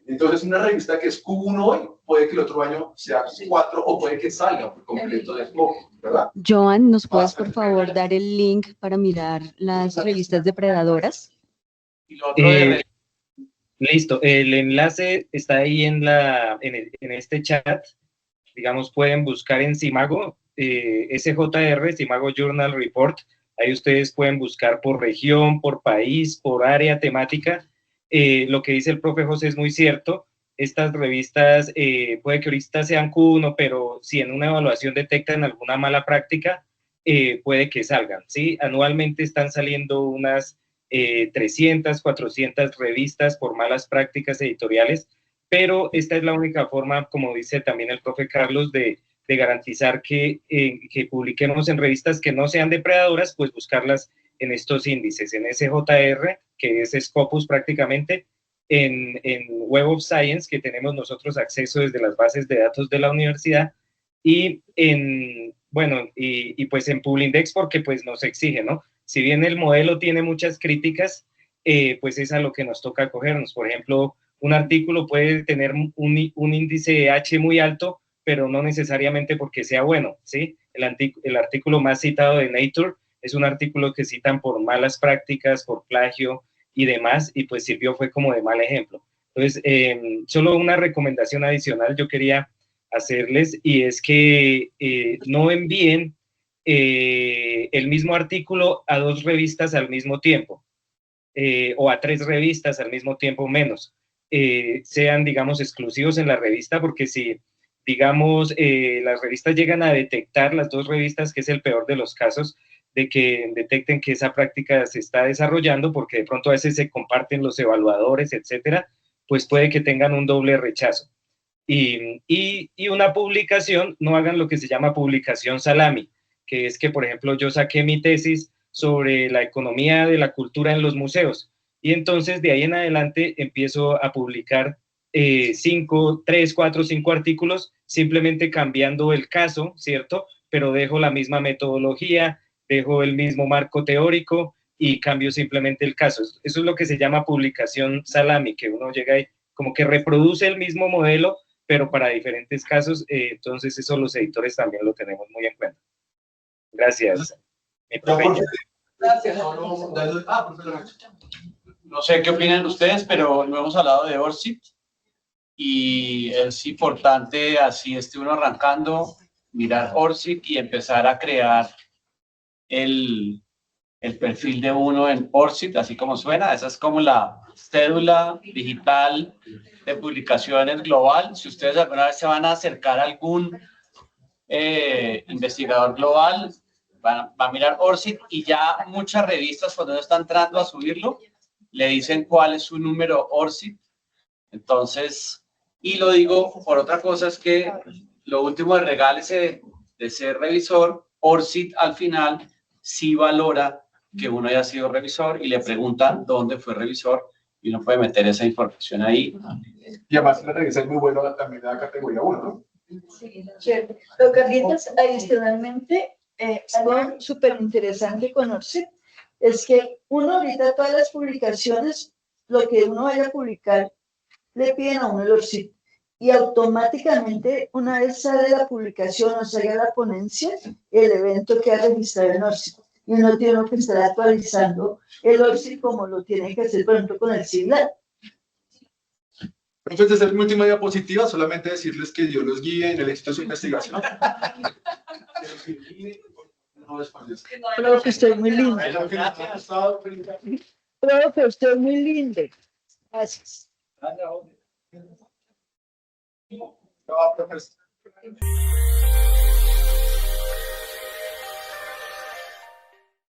Entonces, una revista que es Q1 hoy, puede que el otro año sea Q4 o puede que salga por completo de poco, ¿verdad? Joan, ¿nos puedes por favor dar el link para mirar las revistas depredadoras? Listo, el enlace está ahí en este chat. Digamos, pueden buscar en Simago, SJR, Simago Journal Report. Ahí ustedes pueden buscar por región, por país, por área temática. Lo que dice el profe José es muy cierto. Estas revistas puede que ahorita sean Q1, pero si en una evaluación detectan alguna mala práctica, puede que salgan, ¿sí? Anualmente están saliendo unas 300, 400 revistas por malas prácticas editoriales, pero esta es la única forma, como dice también el profe Carlos, de garantizar que publiquemos en revistas que no sean depredadoras, pues buscarlas en estos índices, en SJR, que es Scopus prácticamente, en Web of Science, que tenemos nosotros acceso desde las bases de datos de la universidad, y pues en Publindex, porque pues nos exige, ¿no? Si bien el modelo tiene muchas críticas, pues es a lo que nos toca acogernos. Por ejemplo, un artículo puede tener un índice H muy alto, pero no necesariamente porque sea bueno, ¿sí? el artículo más citado de Nature es un artículo que citan por malas prácticas, por plagio y demás, y pues sirvió fue como de mal ejemplo. Entonces, solo una recomendación adicional yo quería hacerles, y es que no envíen el mismo artículo a 2 revistas al mismo tiempo, o a 3 revistas al mismo tiempo menos. Sean, digamos, exclusivos en la revista, porque si, digamos, las revistas llegan a detectar, las 2 revistas, que es el peor de los casos, de que detecten que esa práctica se está desarrollando, porque de pronto a veces se comparten los evaluadores, etcétera, pues puede que tengan un doble rechazo. Y una publicación, no hagan lo que se llama publicación salami, que es que, por ejemplo, yo saqué mi tesis sobre la economía de la cultura en los museos, y entonces de ahí en adelante empiezo a publicar 3, 4, 5 artículos, simplemente cambiando el caso, ¿cierto? Pero dejo la misma metodología, dejo el mismo marco teórico y cambio simplemente el caso. Eso es lo que se llama publicación salami, que uno llega y como que reproduce el mismo modelo, pero para diferentes casos. Entonces eso los editores también lo tenemos muy en cuenta. Gracias. Gracias. No sé qué opinan ustedes, pero no hemos hablado de ORCID y es importante, así esté uno arrancando, mirar ORCID y empezar a crear el perfil de uno en ORCID, así como suena. Esa es como la cédula digital de publicaciones global. Si ustedes alguna vez se van a acercar a algún investigador global, va a mirar ORCID, y ya muchas revistas, cuando uno está entrando a subirlo, le dicen cuál es su número ORCID. Entonces, y lo digo por otra cosa, es que lo último de regálese de ser revisor, ORCID al final sí valora que uno haya sido revisor y le pregunta dónde fue revisor, y uno puede meter esa información ahí. Y además la revista es muy buena también de la categoría 1, ¿no? Sí, cierto. Pero Carlitos, adicionalmente, algo súper interesante con ORCID es que uno ahorita todas las publicaciones, lo que uno vaya a publicar, le piden a uno el ORCID, y automáticamente una vez sale la publicación o salga la ponencia, el evento queda registrado en ORCID, y uno tiene que estar actualizando el ORCID como lo tiene que hacer, por ejemplo, con el CIBLAT. Entonces, desde mi última diapositiva, solamente decirles que Dios los guíe en el éxito de su investigación. Profe, estoy muy lindo. Profe, estoy muy lindo. Gracias. Gracias.